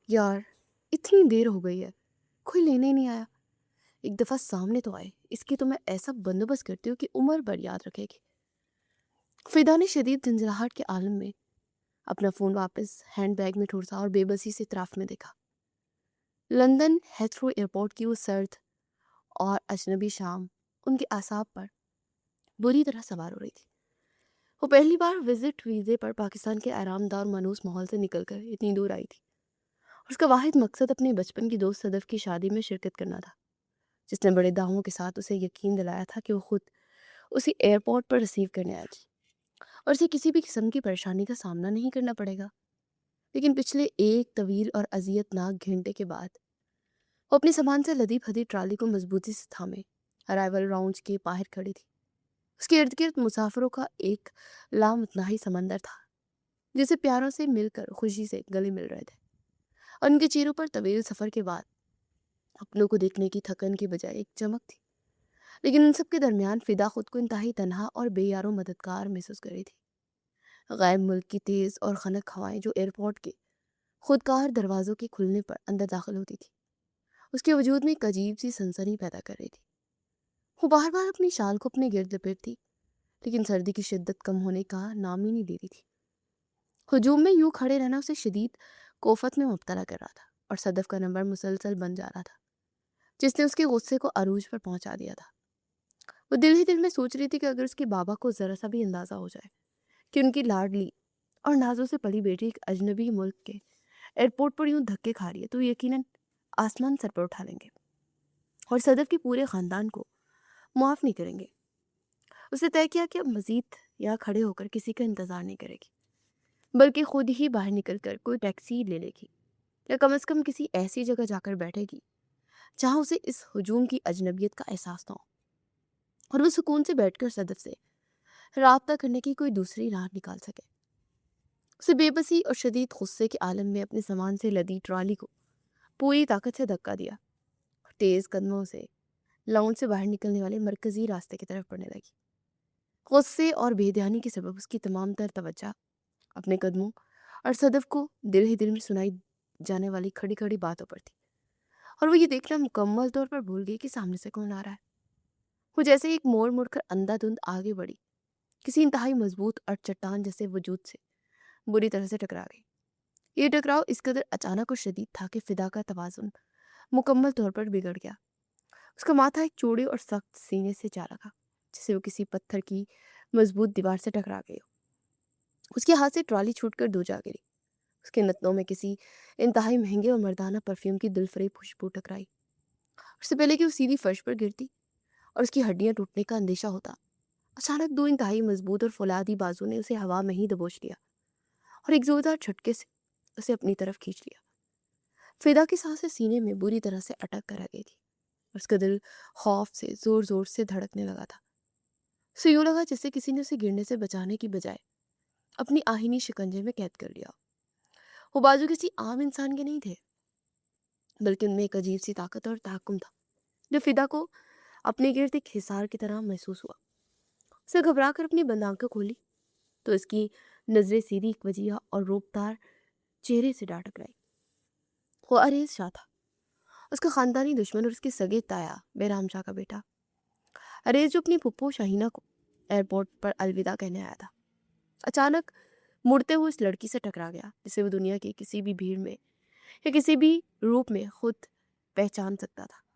یار اتنی دیر ہو گئی ہے، کوئی لینے ہی نہیں آیا۔ ایک دفعہ سامنے تو آئے، اس کی تو میں ایسا بندوبست کرتی ہوں کہ عمر بھر یاد رکھے گی۔ فدا نے شدید جھنجھلاہٹ کے عالم میں اپنا فون واپس ہینڈ بیگ میں ٹھورسا اور بے بسی سے اطراف میں دیکھا۔ لندن ہیتھرو ایئرپورٹ کی وہ سرد اور اجنبی شام ان کے اعصاب پر بری طرح سوار ہو رہی تھی۔ وہ پہلی بار وزٹ ویزے پر پاکستان کے آرام دہ اور مانوس ماحول سے نکل کر اتنی دور آئی تھی، اور اس کا واحد مقصد اپنے بچپن کی دوست صدف کی شادی میں شرکت کرنا تھا، جس نے بڑے دعووں کے ساتھ اسے یقین دلایا تھا کہ وہ خود اسی ایئرپورٹ پر ریسیو کرنے آئے گی اور اسے کسی بھی قسم کی پریشانی کا سامنا نہیں کرنا پڑے گا۔ لیکن پچھلے ایک طویل اور اذیت ناک گھنٹے کے بعد وہ اپنی سامان سے لدی پھدی ٹرالی کو مضبوطی سے تھامے ارائیول راؤنج کے باہر کھڑی تھی۔ اس کے ارد گرد مسافروں کا ایک لامتناہی سمندر تھا، جسے پیاروں سے مل کر خوشی سے گلے مل رہے تھے، اور ان کے چہروں پر طویل سفر کے بعد اپنوں کو دیکھنے کی تھکن کی بجائے ایک چمک تھی۔ لیکن ان سب کے درمیان فدا خود کو انتہائی تنہا اور بے یار و مددگار محسوس کر رہی تھی۔ غائب ملک کی تیز اور خنک ہوائیں جو ایئرپورٹ کے خودکار دروازوں کے کھلنے پر اندر داخل ہوتی تھی، اس کے وجود میں ایک عجیب سی سنسنی پیدا کر رہی تھی۔ وہ بار بار اپنی شال کو اپنے گرد لپیٹتی، لیکن سردی کی شدت کم ہونے کا نام ہی نہیں دے رہی تھی۔ ہجوم میں یوں کھڑے رہنا اسے شدید کوفت میں مبتلا کر رہا تھا، اور صدف کا نمبر مسلسل بن جا رہا تھا، جس نے اس کے غصے کو عروج پر پہنچا دیا تھا۔ وہ دل ہی دل میں سوچ رہی تھی کہ اگر اس کے بابا کو ذرا سا بھی اندازہ ہو جائے کہ ان کی لاڈلی اور نازوں سے پلی بیٹی ایک اجنبی ملک کے ایئرپورٹ پر یوں دھکے کھا رہی ہے، تو یقیناً آسمان سر پر اٹھا لیں گے اور صدف کے پورے خاندان کو معاف نہیں کریں گے۔ اسے طے کیا کہ اب مزید یہاں کھڑے ہو کر کسی کا انتظار نہیں کرے گی، بلکہ خود ہی باہر نکل کر کوئی ٹیکسی لے لے گی، یا کم از کم کسی ایسی جگہ جا کر بیٹھے گی جہاں اسے اس ہجوم کی اجنبیت کا احساس نہ ہو، اور وہ سکون سے بیٹھ کر صدف سے رابطہ کرنے کی کوئی دوسری راہ نکال سکے۔ اسے بے بسی اور شدید غصے کے عالم میں اپنے سامان سے لدی ٹرالی کو پوری طاقت سے دھکا دیا اور تیز قدموں سے لاؤنج سے باہر نکلنے والے مرکزی راستے کی طرف بڑھنے لگی۔ غصے اور بے دھیانی کے سبب اس کی تمام تر توجہ اپنے قدموں اور صدف کو دل ہی دل میں سنائی جانے والی کھڑی کھڑی باتوں پر تھی، اور وہ یہ دیکھنا مکمل طور پر بھول گئی کہ سامنے سے کون آ رہا ہے۔ وہ جیسے ایک موڑ مڑ کر اندھا دھند آگے بڑھی، کسی انتہائی مضبوط اور چٹان جیسے وجود سے بری طرح سے ٹکرا گئی۔ یہ ٹکراؤ اس قدر اچانک اور شدید تھا کہ فدا کا توازن مکمل طور پر بگڑ گیا۔ اس کا ماتھا ایک چوڑے اور سخت سینے سے جا لگا، جسے وہ کسی پتھر کی مضبوط دیوار سے ٹکرا گئی ہو۔ اس کے ہاتھ سے ٹرالی چھوٹ کر دو جا گری۔ اس کے نتنوں میں کسی انتہائی مہنگے اور مردانہ پرفیوم کی دلفریب خوشبو ٹکرائی۔ اس سے پہلے کہ وہ سیدھی فرش پر گرتی اور اس کی ہڈیاں ٹوٹنے کا اندیشہ ہوتا، اچانک دو انتہائی مضبوط اور فولادی بازو نے اسے ہوا میں ہی دبوچ لیا اور ایک زوردار جھٹکے سے اسے اپنی طرف کھینچ لیا۔ فدا کی سانسیں سینے میں بری طرح سے اٹک کر رہ گئی تھی، اور اس کا دل خوف سے زور زور سے دھڑکنے لگا تھا۔ اسے یوں لگا جیسے کسی نے اسے گرنے سے بچانے کی بجائے اپنی آہینی شکنجے میں قید کر لیا۔ وہ بازو کسی عام انسان کے نہیں تھے، بلکہ ان میں ایک عجیب سی طاقت اور تحکم تھا جو فدا کو اپنے گرد ایک حصار کی طرح محسوس ہوا۔ اسے گھبرا کر اپنی بند آنکھیں کھولی تو اس کی نظریں سیدھی ایک وجیہ اور روبدار چہرے سے ڈا ٹکرائی۔ وہ عریض شاہ تھا، اس کا خاندانی دشمن اور اس کے سگے تایا بیرام شاہ کا بیٹا عریض، جو اپنی پھپھو شاہینہ کو ایئرپورٹ پر الوداع کہنے آیا تھا، اچانک مڑتے ہوئے اس لڑکی سے ٹکرا گیا جسے وہ دنیا کی کسی بھی بھیڑ میں یا کسی بھی روپ میں خود پہچان سکتا تھا۔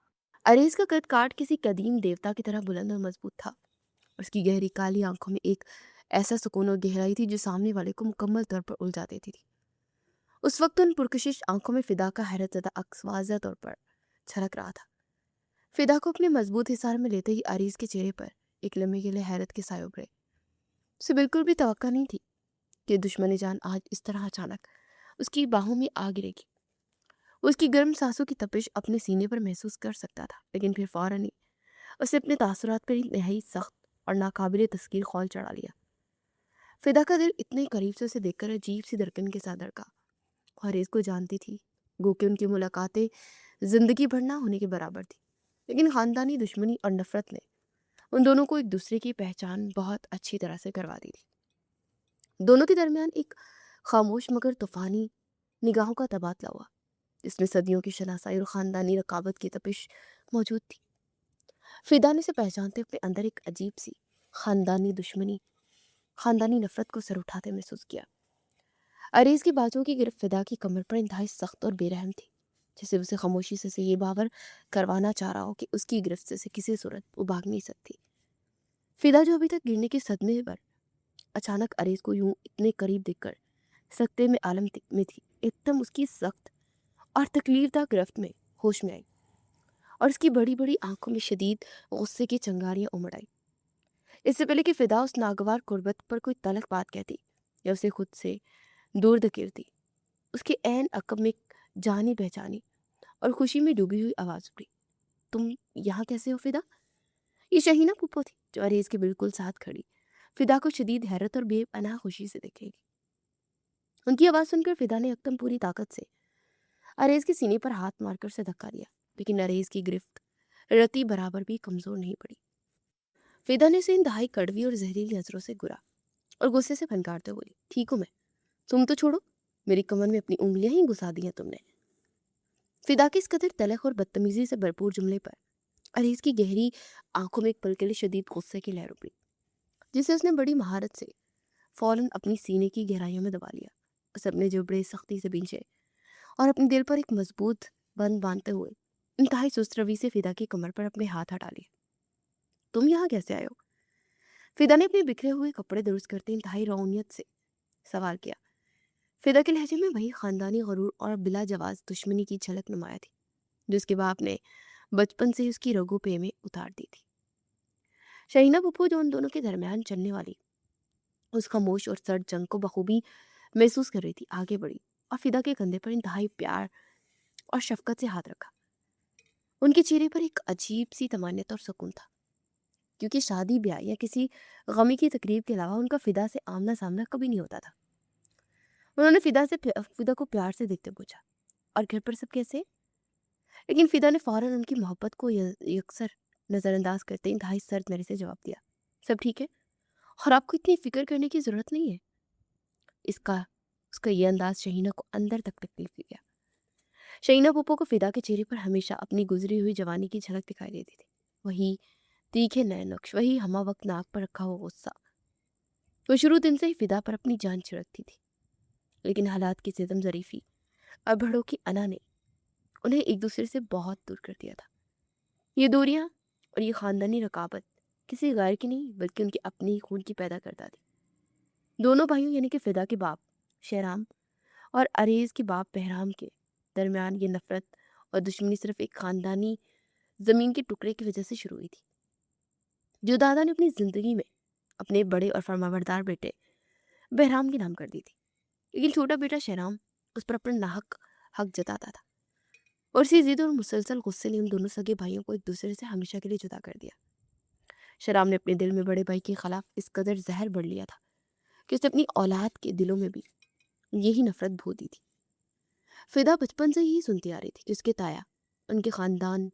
عریض کا قد کاٹ کسی قدیم دیوتا کی طرح بلند اور مضبوط تھا، اور اس کی گہری کالی آنکھوں میں ایک ایسا سکون اور گہرائی تھی جو سامنے والے کو مکمل طور پر الجھا دیتی تھی۔ اس وقت ان پرکشش آنکھوں میں فدا کا حیرت زدہ عکس واضح طور پر چھلک رہا تھا۔ فدا کو اپنے مضبوط حصار میں لیتے ہی عریض کے چہرے پر ایک لمحے کے لیے حیرت کے سائے ابھرے۔ اسے بالکل بھی توقع نہیں تھی کہ دشمن جان آج اس طرح اچانک اس کی باہوں میں آ گرے گی۔ وہ اس کی گرم سانسوں کی تپش اپنے سینے پر محسوس کر سکتا تھا، لیکن پھر فوراً ہی اسے اپنے تاثرات پر ایک نہایت سخت اور ناقابل تذکیر خول چڑھا لیا۔ فدا کا دل اتنے قریب سے اسے دیکھ کر عجیب سی دھڑکن کے ساتھ دھڑکا۔ وہ عریض کو جانتی تھی، گو کہ ان کی ملاقاتیں زندگی بھر نہ ہونے کے برابر تھی، لیکن خاندانی دشمنی اور نفرت نے ان دونوں کو ایک دوسرے کی پہچان بہت اچھی طرح سے کروا دی تھی۔ دونوں کے درمیان ایک خاموش مگر طوفانی نگاہوں کا تبادلہ ہوا۔ جس میں صدیوں کی شناسائی اور خاندانی رقابت کی تپش موجود تھی۔ فدا نے اسے پہچانتے اپنے اندر ایک عجیب سی خاندانی دشمنی، خاندانی نفرت کو سر اٹھاتے محسوس کیا۔ عریض کی بازوں کی گرفت فدا کی کمر پر انتہائی سخت اور بے رحم تھی، جسے اسے خاموشی سے یہ باور کروانا چاہ رہا ہو کہ اس کی گرفت سے کسی صورت وہ بھاگ نہیں سکتی۔ فدا جو ابھی تک گرنے کے صدمے پر اچانک عریض کو یوں اتنے قریب دیکھ کر سکتے میں عالم میں تھی، ایک دم اس کی سخت اور تکلیف دہ گرفت میں ہوش میں آئی اور اس کی بڑی بڑی آنکھوں میں شدید غصے کی چنگاریاں امڑ آئی۔ اس سے پہلے کہ فدا اس ناگوار قربت پر کوئی تلخ بات کہتی یا اسے خود سے دور دھکیلتی، اس کے عین عقب میں ایک جانی پہچانی اور خوشی میں ڈوبی ہوئی آواز اٹھی، تم یہاں کیسے ہو فدا؟ یہ شہینہ پھپھو تھی جو عریض کے بالکل ساتھ کھڑی فدا کو شدید حیرت اور بے پناہ خوشی سے دیکھے گی۔ ان کی آواز سن کر فدا نے یکدم پوری طاقت سے عریض کے سینے پر ہاتھ مار کر اسے دھکا دیا، لیکن عریض کی گرفت رتی برابر بھی کمزور نہیں پڑی۔ فدا نے اسے انتہائی کڑوی اور زہریلی نظروں سے گرا اور غصے سے پھنکارتے بولی، ٹھیک ہوں میں، تم تو چھوڑو، میری کمر میں اپنی انگلیاں ہی گھسا دی ہیں تم نے۔ فدا کے اس قدر تلخ اور بدتمیزی سے بھرپور جملے پر عریض کی گہری آنکھوں میں ایک پل کے لیے شدید غصے کی لہر ابھری، جسے اس نے بڑی مہارت سے فوراً اپنی سینے کی گہرائیوں میں دبا لیا۔ اس اپنے جبڑے سختی سے بھینچے اور اپنے دل پر ایک مضبوط بند باندھتے ہوئے انتہائی سست روی سے فدا کی کمر پر اپنے ہاتھ ہٹا لیے۔ تم یہاں کیسے آئے ہو؟ فدا نے اپنے بکھرے ہوئے کپڑے درست کرتے انتہائی رعونیت سے سوال کیا۔ فدا کے لہجے میں وہی خاندانی غرور اور بلا جواز دشمنی کی جھلک نمایاں تھی جو اس کے باپ نے بچپن سے اس کی رگوں پہ میں اتار دی تھی۔ شہینہ پھپھو جو ان دونوں کے درمیان چلنے والی اس خاموش اور سرد جنگ کو بخوبی محسوس کر رہی تھی، آگے بڑھی اور فدا کے کندھے پر انتہائی پیار اور شفقت سے ہاتھ رکھا۔ ان کے چہرے پر ایک عجیب سی طمانینت اور سکون تھا، کیونکہ شادی بیاہ یا کسی غمی کی تقریب کے علاوہ ان کا فدا سے آمنا سامنا کبھی نہیں ہوتا تھا۔ انہوں نے فدا کو پیار سے دیکھتے پوچھا، اور گھر پر سب کیسے؟ لیکن فدا نے فوراً ان کی محبت کو یکسر نظر انداز کرتے انتہائی سرد لہجے سے جواب دیا، سب ٹھیک ہے اور آپ کو اتنی فکر کرنے کی ضرورت نہیں ہے۔ اس کا یہ انداز شہینہ کو اندر تک تکلیف دے گیا۔ شہینہ پھپھو کو فدا کے چہرے پر ہمیشہ اپنی گزری ہوئی جوانی کی جھلک دکھائی دیتی تھی، وہی تیکھے نئے نقش، وہی ہمہ وقت ناک پر رکھا ہوا غصہ۔ وہ شروع دن سے ہی فدا پر اپنی جان چھڑکتی تھی، لیکن حالات کی ستم ظریفی اور بڑوں کی انا نے انہیں ایک دوسرے سے بہت دور کر دیا تھا۔ یہ دوریاں اور یہ خاندانی رقابت کسی غیر کی نہیں بلکہ ان کے اپنے ہی خون کی پیدا کرتا تھی۔ دونوں بھائیوں یعنی کہ فدا کے باپ شہرام اور عریض کے باپ بہرام کے درمیان یہ نفرت اور دشمنی صرف ایک خاندانی زمین کے ٹکڑے کی وجہ سے شروع ہوئی تھی، جو دادا نے اپنی زندگی میں اپنے بڑے اور فرمانبردار بیٹے بہرام کے نام کر دی تھی، لیکن چھوٹا بیٹا شہرام اس پر اپنا ناحق حق جتاتا تھا اور اسی ضد اور مسلسل غصے نے ان دونوں سگے بھائیوں کو ایک دوسرے سے ہمیشہ کے لیے جدا کر دیا۔ شہرام نے اپنے دل میں بڑے بھائی کے خلاف اس قدر زہر بڑھ لیا تھا کہ اس نے اپنی اولاد کے دلوں میں بھی یہی نفرت بو دی تھی۔ فدا بچپن سے ہی سنتی آ رہی تھی کہ اس کے تایا ان کے خاندان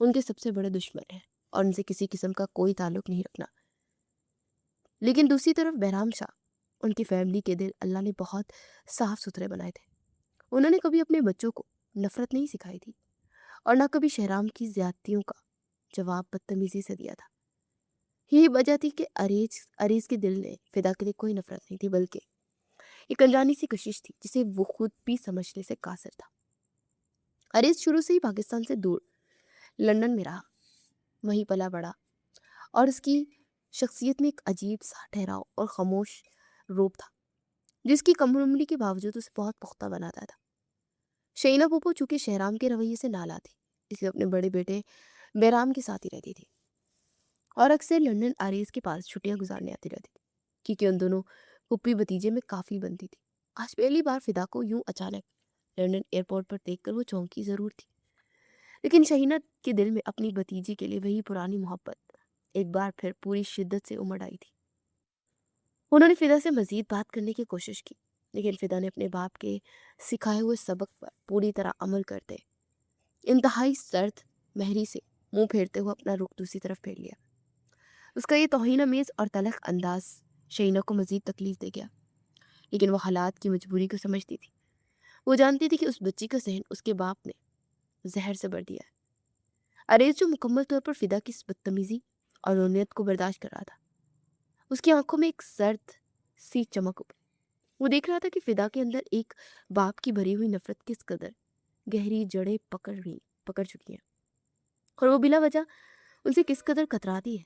ان کے سب سے بڑے دشمن ہیں اور ان سے کسی قسم کا کوئی تعلق نہیں رکھنا، لیکن دوسری طرف بہرام شاہ ان کی فیملی کے دل اللہ نے بہت صاف ستھرے بنائے تھے۔ انہوں نے کبھی اپنے بچوں کو نفرت نہیں سکھائی تھی اور نہ کبھی شہرام کی زیادتیوں کا جواب بدتمیزی سے دیا تھا۔ یہی وجہ تھی کہ عریض کے دل میں فدا کے لیے کوئی نفرت نہیں تھی، بلکہ ایک انجانی سی کشش تھی جسے وہ خود بھی سمجھنے سے قاصر تھا۔ عریض شروع سے ہی پاکستان سے دور لندن میں رہا، وہیں پلا بڑا اور اس کی شخصیت میں ایک عجیب سا ٹھہراؤ اور خاموش روب تھا جس کی کم عمری کے باوجود اسے بہت پختہ بناتا تھا۔ شہینہ پھپھو چونکہ شہرام کے رویے سے نالا تھی، اس لیے اپنے بڑے بیٹے بہرام کے ساتھ ہی رہتی تھی اور اکثر لندن عریض کے پاس چھٹیاں گزارنے آتی رہتی تھی، کیونکہ ان دونوں پھپھی بھتیجے میں کافی بنتی تھی۔ آج پہلی بار فدا کو یوں اچانک لندن ایئرپورٹ پر دیکھ کر وہ چونکی ضرور تھی، لیکن شہینہ کے دل میں اپنی بھتیجی کے لیے وہی پرانی محبت ایک بار پھر پوری شدت سے امڑ آئی تھی۔ انہوں نے فدا سے مزید بات کرنے کی کوشش کی، لیکن فدا نے اپنے باپ کے سکھائے ہوئے سبق پر پوری طرح عمل کرتے انتہائی سرد مہری سے منہ پھیرتے ہوئے اپنا رخ دوسری طرف پھیر لیا۔ اس کا یہ توہین آمیز اور تلخ انداز شہینہ کو مزید تکلیف دے گیا، لیکن وہ حالات کی مجبوری کو سمجھتی تھی۔ وہ جانتی تھی کہ اس بچی کا ذہن اس کے باپ نے زہر سے بھر دیا ہے۔ اریز جو مکمل طور پر فدا کی اس بدتمیزی اور رونیت کو برداشت کر رہا تھا، اس کی آنکھوں میں ایک سرد سی چمک ابھری۔ وہ دیکھ رہا تھا کہ فدا کے اندر ایک باپ کی بھری ہوئی نفرت کس قدر گہری جڑیں پکڑ چکی ہیں، اور وہ بلا وجہ ان سے کس قدر کتراتی ہے۔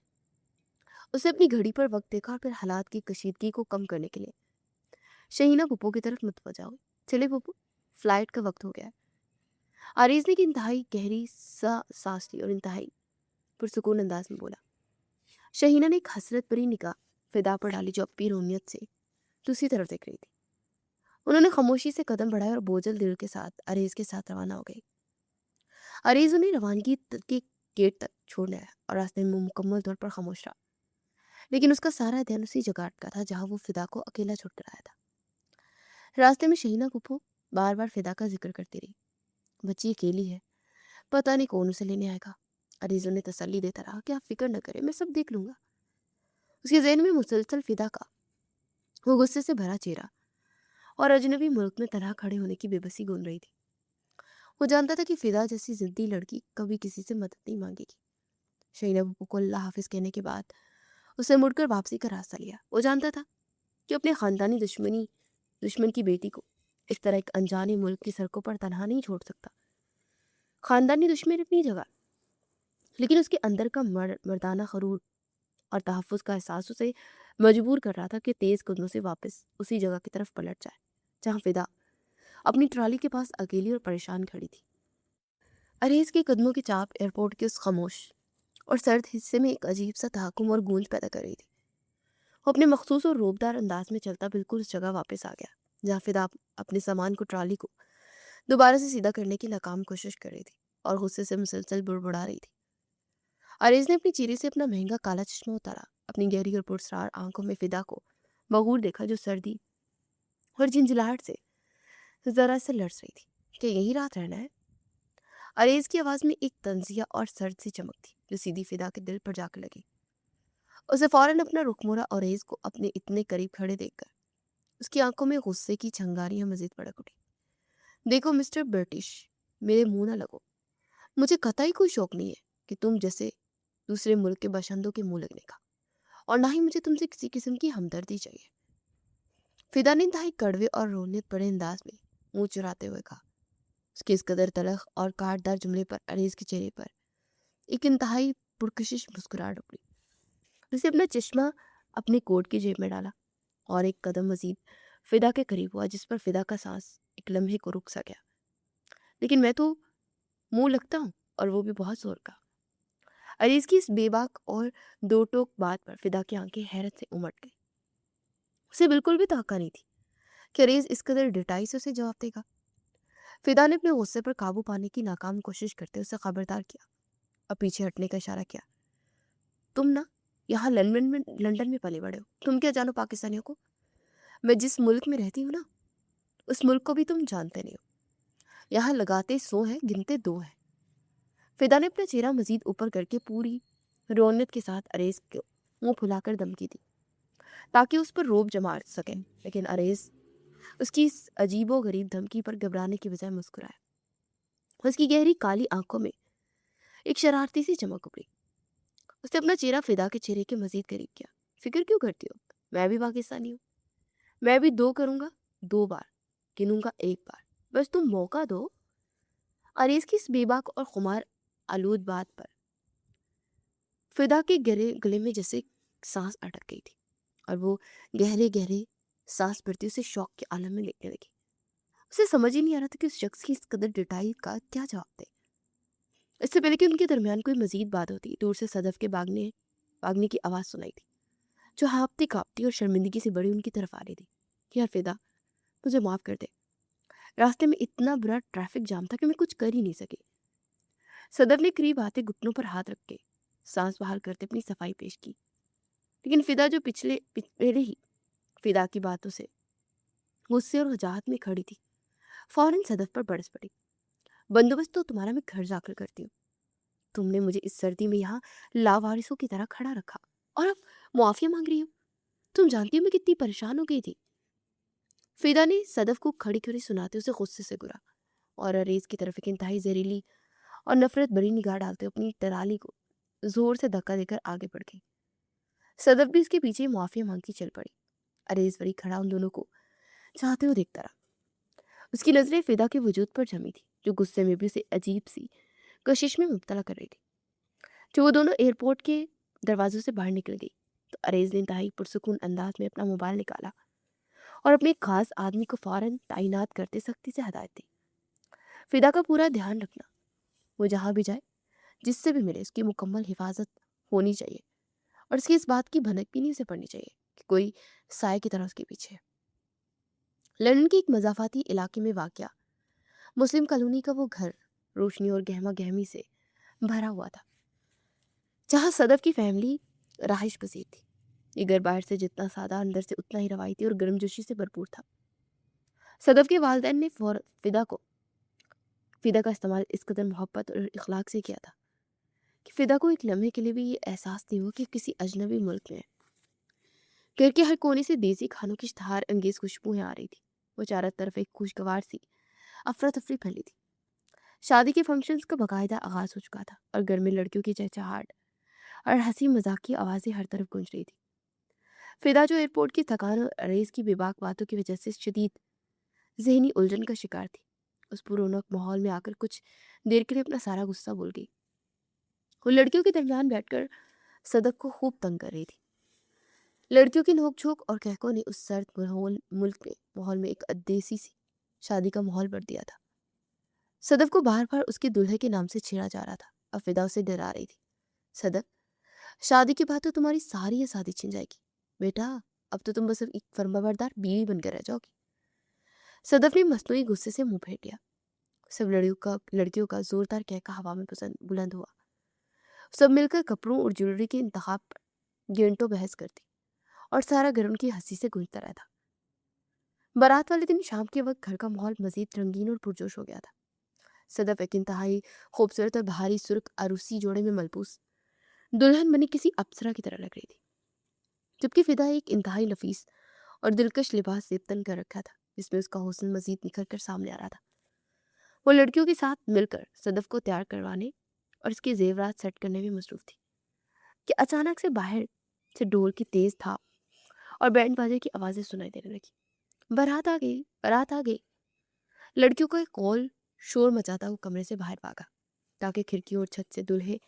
اسے اپنی گھڑی پر وقت دیکھا اور پھر حالات کی کشیدگی کو کم کرنے کے لیے شہینہ پھپھو کی طرف متوجہ ہوئی۔ چلے پھپھو، فلائٹ کا وقت ہو گیا ہے۔ آریز نے ایک انتہائی گہری سانس لی اور انتہائی پرسکون انداز میں بولا۔ شہینہ نے ایک حسرت بھری نگاہ فدا پر ڈالی جو اپنی رونیت سے دوسری طرف دیکھ رہی تھی۔ انہوں نے خاموشی سے قدم بڑھائے اور بوجھل دل کے ساتھ اریز کے ساتھ روانہ ہو گئی۔ اریز انہیں روانگی کے گیٹ تک چھوڑنے آیا اور راستے میں مکمل طور پر خاموش رہا، لیکن اس کا سارا دھیان اسی جگہ اٹکا تھا جہاں وہ فدا کو اکیلا چھوڑ کر آیا تھا۔ راستے میں شہینہ پھپھو بار بار فدا کا ذکر کرتی رہی۔ بچی اکیلی ہے، پتہ نہیں کون اسے لینے آئے گا۔ اریز انہیں تسلی دیتا رہا کہ آپ فکر نہ کریں، میں سب دیکھ لوں گا۔ اس کے ذہن میں مسلسل فدا کا وہ غصے سے بھرا چہرہ اور اجنبی ملک میں تنہا کھڑے ہونے کی بے بسی گون رہی تھی۔ وہ جانتا تھا کہ فدا جیسی ضدی لڑکی کبھی کسی سے مدد نہیں مانگے گی۔ شہینہ پھپھو کو اللہ حافظ کہنے کے بعد اسے مڑ کر واپسی کا راستہ لیا۔ وہ جانتا تھا کہ اپنے خاندانی دشمن کی بیٹی کو اس طرح ایک انجانے ملک کی سڑکوں پر تنہا نہیں چھوڑ سکتا۔ خاندانی دشمن اپنی جگہ، لیکن اس کے اندر کا مردانہ غرور اور تحفظ کا احساس اسے مجبور کر رہا تھا کہ تیز قدموں سے واپس اسی جگہ کی طرف پلٹ جائے جہاں فدا اپنی ٹرالی کے پاس اکیلی اور پریشان کھڑی تھی۔ اریز کے قدموں کی چاپ ایئرپورٹ کے اس خاموش اور سرد حصے میں ایک عجیب سا تحکم اور گونج پیدا کر رہی تھی۔ وہ اپنے مخصوص اور روبدار انداز میں چلتا بالکل اس جگہ واپس آ گیا جہاں فدا اپنے سامان کو ٹرالی کو دوبارہ سے سیدھا کرنے کی ناکام کوشش کر رہی تھی اور غصے سے مسلسل بڑبڑا رہی تھی۔ اریز نے اپنی چیری سے اپنا مہنگا کالا چشمہ اتارا، اپنی گہری اور پرسرار آنکھوں میں فدا کو بغور دیکھا جو سردی اور جھنجھلاہٹ سے ذرا سے لرز رہی تھی۔ کہ یہی رات رہنا ہے؟ اریز کی آواز میں ایک طنزیہ اور سرد سی چمک تھی جو سیدھی فدا کے دل پر جا کر لگی۔ اسے فوراً اپنا رخ موڑا اور اریز کو اپنے اتنے قریب کھڑے دیکھ کر اس کی آنکھوں میں غصے کی چنگاریاں مزید بڑک اٹھی۔ دیکھو مسٹر برٹش، میرے منہ نہ لگو۔ مجھے قطعی کوئی شوق نہیں ہے کہ تم جیسے دوسرے ملک کے باشندوں کے منہ لگنے کا، اور نہ ہی مجھے تم سے کسی قسم کی ہمدردی چاہیے۔ فدا نے انتہائی کڑوے اور رونیت بڑے انداز میں منہ چراتے ہوئے کہا۔ اس کے اس قدر تلخ اور کاٹدار جملے پر اریز کے چہرے پر ایک انتہائی پرکشش مسکراہٹ ابھری۔ اسے اپنا چشمہ اپنے کوٹ کی جیب میں ڈالا اور ایک قدم مزید فدا کے قریب ہوا جس پر فدا کا سانس ایک لمحے کو رک سا گیا۔ لیکن میں تو منہ لگتا ہوں، اور وہ بھی بہت زور کا۔ اریز کی اس بے باک اور دو ٹوک بات پر فدا کی آنکھیں حیرت سے امٹ گئی۔ اسے بالکل بھی توقع نہیں تھی کہ اریز اس قدر ڈٹائی سے اسے جواب دے گا۔ فدا نے اپنے غصے پر قابو پانے کی ناکام کوشش کرتے اسے خبردار کیا اور پیچھے ہٹنے کا اشارہ کیا۔ تم نا یہاں لندن میں پلے بڑے ہو، تم کیا جانو پاکستانیوں کو؟ میں جس ملک میں رہتی ہوں نا، اس ملک کو بھی تم جانتے نہیں ہو۔ یہاں لگاتے 100 ہیں، گنتے 2 ہیں۔ فدا نے اپنا چہرہ مزید اوپر کر کے پوری رونت کے ساتھ اریز کو منہ پھلا کر دھمکی دی تاکہ اس پر روب جما سکیں، لیکن اریز اس کی اس عجیب و غریب دھمکی پر گھبرانے کی بجائے مسکرائے۔ اس کی گہری کالی آنکھوں میں ایک شرارتی سی چمک ابھری۔ اس نے اپنا چہرہ فدا کے چہرے کے مزید قریب کیا۔ فکر کیوں کرتی ہو؟ میں بھی پاکستانی ہوں۔ میں بھی 2 کروں گا، 2 بار گنوں گا، 1 بار، بس تم موقع دو۔ اریز کی اس بے باک اور خمار آلود بات پر فدا کے گلے میں جیسے سانس اٹک گئی تھی اور وہ گہرے گہرے سانس بھرتی اسے شوق کے عالم میں لینے لگی۔ اسے سمجھ ہی نہیں آ رہا تھا کہ اس شخص کی اس قدر ڈٹائی کا کیا جواب دے۔ اس سے پہلے کہ ان کے درمیان کوئی مزید بات ہوتی، دور سے صدف کے باگنے کی آواز سنائی تھی جو ہانپتی کانپتی اور شرمندگی سے بڑی ان کی طرف آ رہی تھی۔ یار فدا، مجھے معاف کر دے، راستے میں اتنا برا ٹریفک جام تھا کہ میں کچھ کر ہی نہیں سکی۔ صدف نے قریب آتے گھٹنوں پر ہاتھ رکھ کے سانس بحال کرتے اپنی صفائی پیش کی، لیکن فدا جو پہلے ہی فدا کی باتوں سے غصے اور وجاہت میں کھڑی تھی، فوراً صدف پر برس پڑی۔ بندوبست تو تمہارا میں گھر جا کر کرتی ہوں۔ تم نے مجھے اس سردی میں یہاں لاوارثوں کی طرح کھڑا رکھا اور اب معافی مانگ رہی ہو؟ تم جانتی ہو میں کتنی پریشان ہو گئی تھی۔ फिदा ने सदफ को खड़ी खड़ी सुनाते उसे गुस्से से घूरा और अरेज की तरफ एक इंतहाई जहरीली और नफरत भरी निगाह डालते अपनी टराली को जोर से धक्का देकर आगे बढ़ गई। सदफ भी इसके पीछे मुआफिया मांगती चल पड़ी। अरेज वही खड़ा उन दोनों को चाहते हुए देखता रहा। उसकी नजरें फिदा के वजूद पर जमी थी, जो गुस्से में भी उसे अजीब सी कशिश में मुब्तला कर रही थी। जो वो दोनों एयरपोर्ट के दरवाजों से बाहर निकल गई तो अरेज ने इंतहाई पुरसुकून अंदाज में अपना मोबाइल निकाला और अपने एक खास आदमी को फौरन तैनात करते सख्ती से हदायत दी। फिदा का पूरा ध्यान रखना, वो जहाँ भी जाए जिससे भी मिले उसकी मुकम्मल हिफाजत होनी चाहिए और उसकी इस बात की भनक भी नहीं उसे पड़नी चाहिए कि कोई साय की तरह उसके पीछे है। लंदन के एक मजाफाती इलाके में वाक़या मुस्लिम कॉलोनी का वो घर रोशनी और गहमा गहमी से भरा हुआ था, जहाँ सदफ की फैमिली रहाइश पसीर थी। ये घर बाहर से जितना सादा अंदर से उतना ही रवायती और गर्मजोशी से भरपूर था। सदफ के वालिदैन ने फिदा का इस्तेमाल इस कदर मोहब्बत और इखलाक से किया था कि फिदा को एक लम्हे के लिए भी ये एहसास नहीं हुआ कि किसी अजनबी मुल्क में है। घर के हर कोने से देसी खानों की इश्तहार अंगेज खुशबुएं आ रही थी। वो चारों तरफ एक खुशगवार सी अफरा तफरी फैली थी। शादी के फंक्शंस का बाकायदा आगाज हो चुका था और घर में लड़कियों की चहचहाट और हंसी मजाक की आवाज़ें हर तरफ गूंज रही थी। फिदा जो एयरपोर्ट की थकान और रेस की बेबाक बातों की वजह से शदीद जहनी उलझन का शिकार थी, उस पुरौनक माहौल में आकर कुछ देर के लिए अपना सारा गुस्सा भूल गई। वो लड़कियों के दरमियान बैठकर सदक को खूब तंग कर रही थी। लड़कियों की नोक-झोंक और कहकों ने उस सर्द माहौल में एक देसी सी शादी का माहौल भर दिया था। सदफ को बार बार उसके दूल्हे के नाम से छेड़ा जा रहा था। अब फिदा उसे डरा रही थी। सदफ, शादी के बाद तो तुम्हारी सारी आज़ादी छिन जाएगी बेटा, अब तो तुम बस एक फर्माबरदार बीवी बनकर रह जाओगी। सदफ ने मसनूई गुस्से से मुंह फेर लिया। सब लड़कियों का जोरदार कहका हवा में बुलंद हुआ। सब मिलकर कपड़ों और ज्वेलरी के इंतखाब पर घंटों बहस करती और सारा घर उनकी हंसी से गूंजता रहता। बारात वाले दिन शाम के वक्त घर का माहौल मजीद रंगीन और पुरजोश हो गया था। सदफ एक इंतहाई खूबसूरत और भारी सुर्ख अरूसी जोड़े में मलबूस दुल्हन बनी किसी अप्सरा की तरह लग रही थी, जबकि फिदा एक इंतहाई नफीस और दिलकश लिबास जेब कर रखा था, जिसमें उसका हुस्न मजीद निखर कर सामने आ रहा था। वो लड़कियों के साथ मिलकर सदफ को तैयार करवाने और उसके जेवरात सेट करने में मसरूफ थी कि अचानक से बाहर से ढोल की तेज थाप और बैंड बाजे की आवाज़ें सुनाई देने लगी। बारात आ गई, बारात आ गई। लड़कियों का एक कॉल शोर मचाता हुआ कमरे से बाहर भागा ताकि खिड़कियों और छत से दूल्हे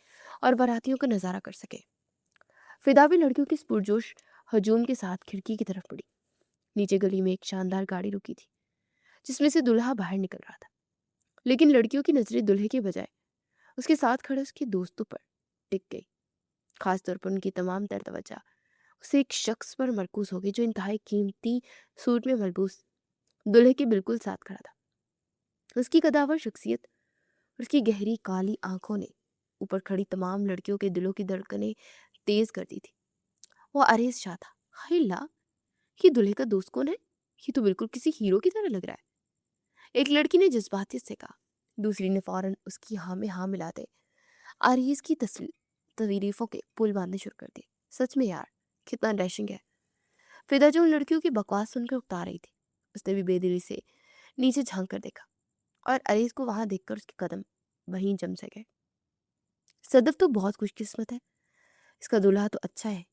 और बारातियों का नज़ारा कर सके। फिदा भी लड़कियों की इस पुरजोश हजूम के साथ खिड़की की तरफ बढ़ी। नीचे गली में एक शानदार गाड़ी रुकी थी, जिसमें से दूल्हा बाहर निकल रहा था, लेकिन लड़कियों की नजरें दूल्हे के बजाय उसके साथ खड़े उसके दोस्तों पर टिक गई। खासतौर पर उनकी तमाम तर तवज्जो उसे एक शख्स पर मरकूज हो गई जो इंतहाई कीमती सूट में मलबूस दूल्हे के बिल्कुल साथ खड़ा था। उसकी कदावर शख्सियत और उसकी गहरी काली आंखों ने ऊपर खड़ी तमाम लड़कियों के दिलों की धड़कनें तेज कर दी थी। वो अरेज शाह था। हाय ला, ये दूल्हे का दोस्त कौन है? ये तो बिल्कुल किसी हीरो की तरह लग रहा है। एक लड़की ने जज्बातियत से कहा। दूसरी ने फौरन उसकी हाँ में हाँ मिलाते अरेज की तारीफों के पुल बांधने शुरू कर दिए। सच में यार, कितना डैशिंग है। फिदा जो उन लड़कियों की बकवास सुनकर उकता रही थी, उसने भी बेदिली से नीचे झांक कर देखा और अरेज को वहां देखकर उसके कदम वहीं जम से गए। सदफ तो बहुत खुशकिस्मत है, इसका दूल्हा तो अच्छा है,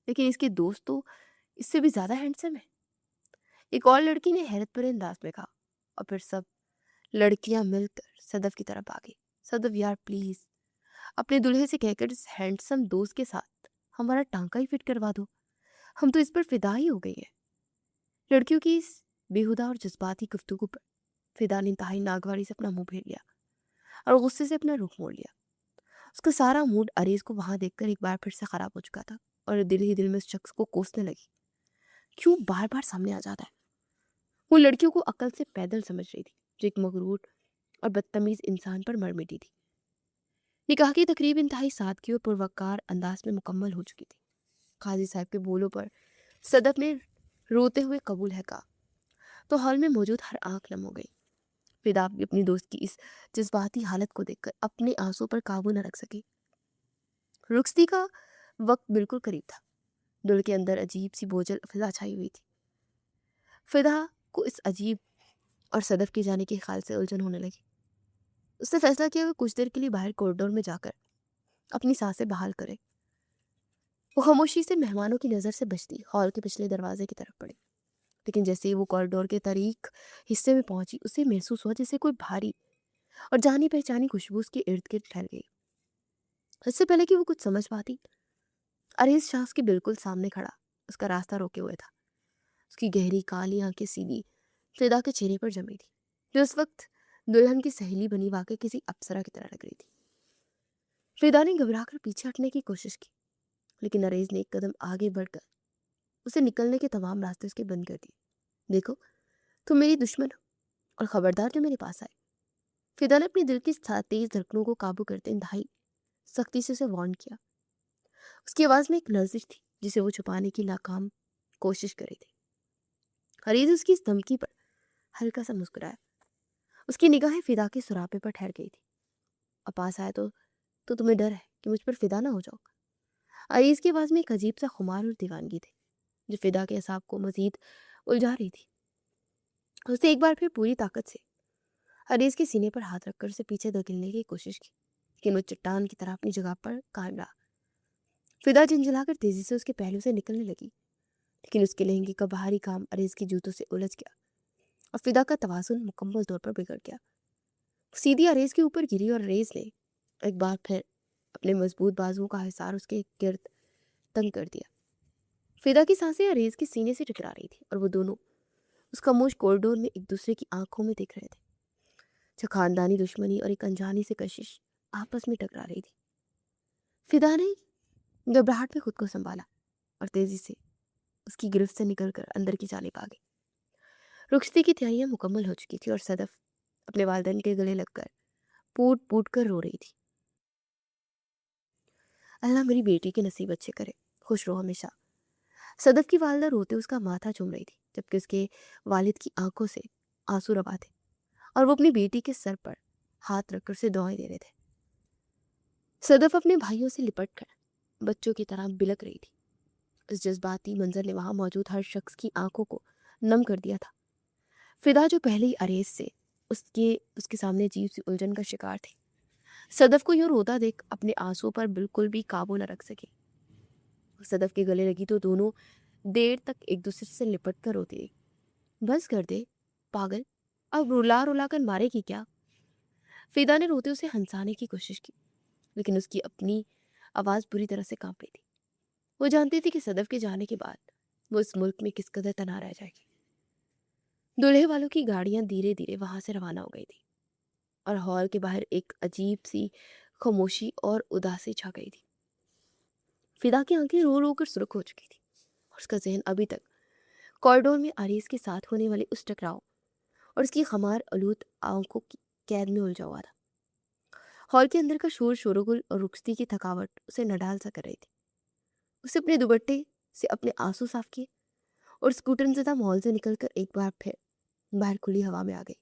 लेकिन इसके दोस्त तो इससे भी ज्यादा हैंडसम है। एक और लड़की ने हैरत भरे अंदाज में कहा और फिर सब लड़कियां मिलकर सदफ की तरफ आ गई। सदफ यार प्लीज अपने दूल्हे से कहकर इस हैंडसम दोस्त के साथ हमारा टांका ही फिट करवा दो, हम तो इस पर फिदा ही हो गई है। लड़कियों की इस बेहुदा और जज्बाती गुफ्तगू पर फिदा ने इंतहाई नागवारी से अपना मुंह फेर लिया और गुस्से से अपना रुख मोड़ लिया। उसका सारा मूड अरेज को वहां देखकर एक बार फिर से खराब हो चुका था और दिल ही दिल में उस शख्स को कोसने लगी। क्यों बार बार सामने आ जाता है? वो लड़कियों को अकल से पैदल समझ रही थी, जो एक मगरूर और बदतमीज इंसान पर मर मिटी थी। निकाह की तकरीब इंतहाई सादगी और पुरवकार अंदाज में मुकम्मल हो चुकी थी। काजी साहब के बोलों पर सदफ ने रोते हुए कबूल है कहा तो हॉल में मौजूद हर आंख नम हो गई। फिदा भी अपनी दोस्त की इस जज्बाती हालत को देखकर अपने आंसू पर काबू न रख सकी। रुखसती का वक्त बिल्कुल करीब था। दिल के अंदर अजीब सी बोझल फिजा छाई हुई थी। फिदा को इस अजीब और सदफ के जाने के ख्याल से उलझन होने लगी। उसने फैसला किया कि कुछ देर के लिए बाहर कॉरिडोर में जाकर अपनी सांसें बहाल करे। वो खामोशी से मेहमानों की नज़र से बचती हॉल के पिछले दरवाजे की तरफ बढ़ी, लेकिन जैसे ही वो कॉरिडोर के तारीक हिस्से में पहुंची, उसे महसूस हुआ जैसे कोई भारी और जानी पहचानी खुशबू उसके इर्द गिर्द फैल गई। इससे पहले कि वो कुछ समझ पाती, अरेज शख्स के बिल्कुल सामने खड़ा उसका रास्ता रोके हुए था। उसकी गहरी काली आंखें सीधी फिदा के चेहरे पर जमी थी, जो उस वक्त दुल्हन की सहेली बनी वाकई किसी अप्सरा की तरह लग रही थी। फिदा ने घबराकर पीछे हटने की कोशिश की, लेकिन अरेज ने एक कदम आगे बढ़कर उसे निकलने के तमाम रास्ते उसके बंद कर दिए। देखो, तुम मेरी दुश्मन हो और खबरदार जो मेरे पास आए। फिदा ने अपने दिल की तेज धड़कनों को काबू करते इंतहाई सख्ती से उसे वार्न किया। उसकी आवाज में एक लर्जिश थी जिसे वो छुपाने की नाकाम कोशिश कर रही थी। अरेज उसकी इस धमकी पर हल्का सा मुस्कुराया। उसकी निगाहें फिदा के सुरापे पर ठहर गई थी। अब पास आया तो तुम्हें डर है कि मुझ पर फिदा ना हो जाओ। अरेज की आवाज में एक अजीब सा खुमार और दीवानगी थी जो फिदा के असाब को मजीद उलझा रही थी। उसने एक बार फिर पूरी ताकत से अरेज के सीने पर हाथ रखकर उसे पीछे धकेलने की कोशिश की, लेकिन वो चट्टान की तरह अपनी जगह पर कायम रहा। फिदा झंझलाकर तेजी से उसके पहलू से निकलने लगी, लेकिन उसके लहंगे का बाहरी काम अरेज के जूतों से उलझ गया और फिदा का तवाज़ुन मुकम्मल तौर पर बिगड़ गया। सीधी अरेज के ऊपर गिरी और अरेज ने एक बार फिर अपने मजबूत बाजुओं का हिसार उसके गिर्द तंग कर दिया। फिदा की सांसें अरेज के सीने से टकरा रही थी और वो दोनों उस खामोश कॉरिडोर में एक दूसरे की आंखों में दिख रहे थे, जो खानदानी दुश्मनी और एक अनजानी से कशिश आपस में टकरा रही थी। फिदा ने घबराहट में खुद को संभाला और तेजी से उसकी गिरफ्त से निकलकर अंदर की जानिब आ गई। रुखसती की तैयारियां मुकम्मल हो चुकी थी और सदफ अपने वालिदैन के गले लगकर पूट पूट कर रो रही थी। अल्लाह मेरी बेटी के नसीब अच्छे करे, खुश रहो हमेशा। सदफ की वालदा रोते उसका माथा चूम रही थी, जबकि उसके वालिद की आंखों से आंसू रवा थे और वो अपनी बेटी के सर पर हाथ रखकर उसे दुआएं दे रहे थे। सदफ अपने भाइयों से लिपट कर बच्चों की तरह बिलक रही थी। इस जज्बाती मंजर ने वहां मौजूद हर शख्स की आंखों को नम कर दिया था। फिदा जो पहले ही अरेज से उसके सामने अजीब सी उलझन का शिकार थी, सदफ को यूं रोता देख अपने आंसुओं पर बिल्कुल भी काबू न रख सकी। सदफ के गले लगी तो दोनों देर तक एक दूसरे से लिपट कर रोती रही। बस कर दे पागल, अब रुला रुला कर मारेगी क्या? फिदा ने रोते उसे हंसाने की कोशिश की, लेकिन उसकी अपनी आवाज बुरी तरह से कांप रही थी। वो जानती थी कि सदफ के जाने के बाद वो इस मुल्क में किस कदर तनहा रह जाएगी। दूल्हे वालों की गाड़ियां धीरे धीरे वहां से रवाना हो गई थी और हॉल के बाहर एक अजीब सी खामोशी और उदासी छा गई थी। फिदा की आंखें रो रो कर सुर्ख हो चुकी थी और उसका जहन अभी तक कॉरिडोर में अरीज के साथ होने वाले उस टकराव और उसकी खमार आलूद आंखों की कैद में उलझा हुआ था। हॉल के अंदर का शोर शोरगुल और रुखसती की थकावट उसे नडाल सा कर रही थी। उसे अपने दुपट्टे से अपने आंसू साफ किए और स्कूटर ज़दा मॉल से निकलकर एक बार फिर बाहर खुली हवा में आ गई।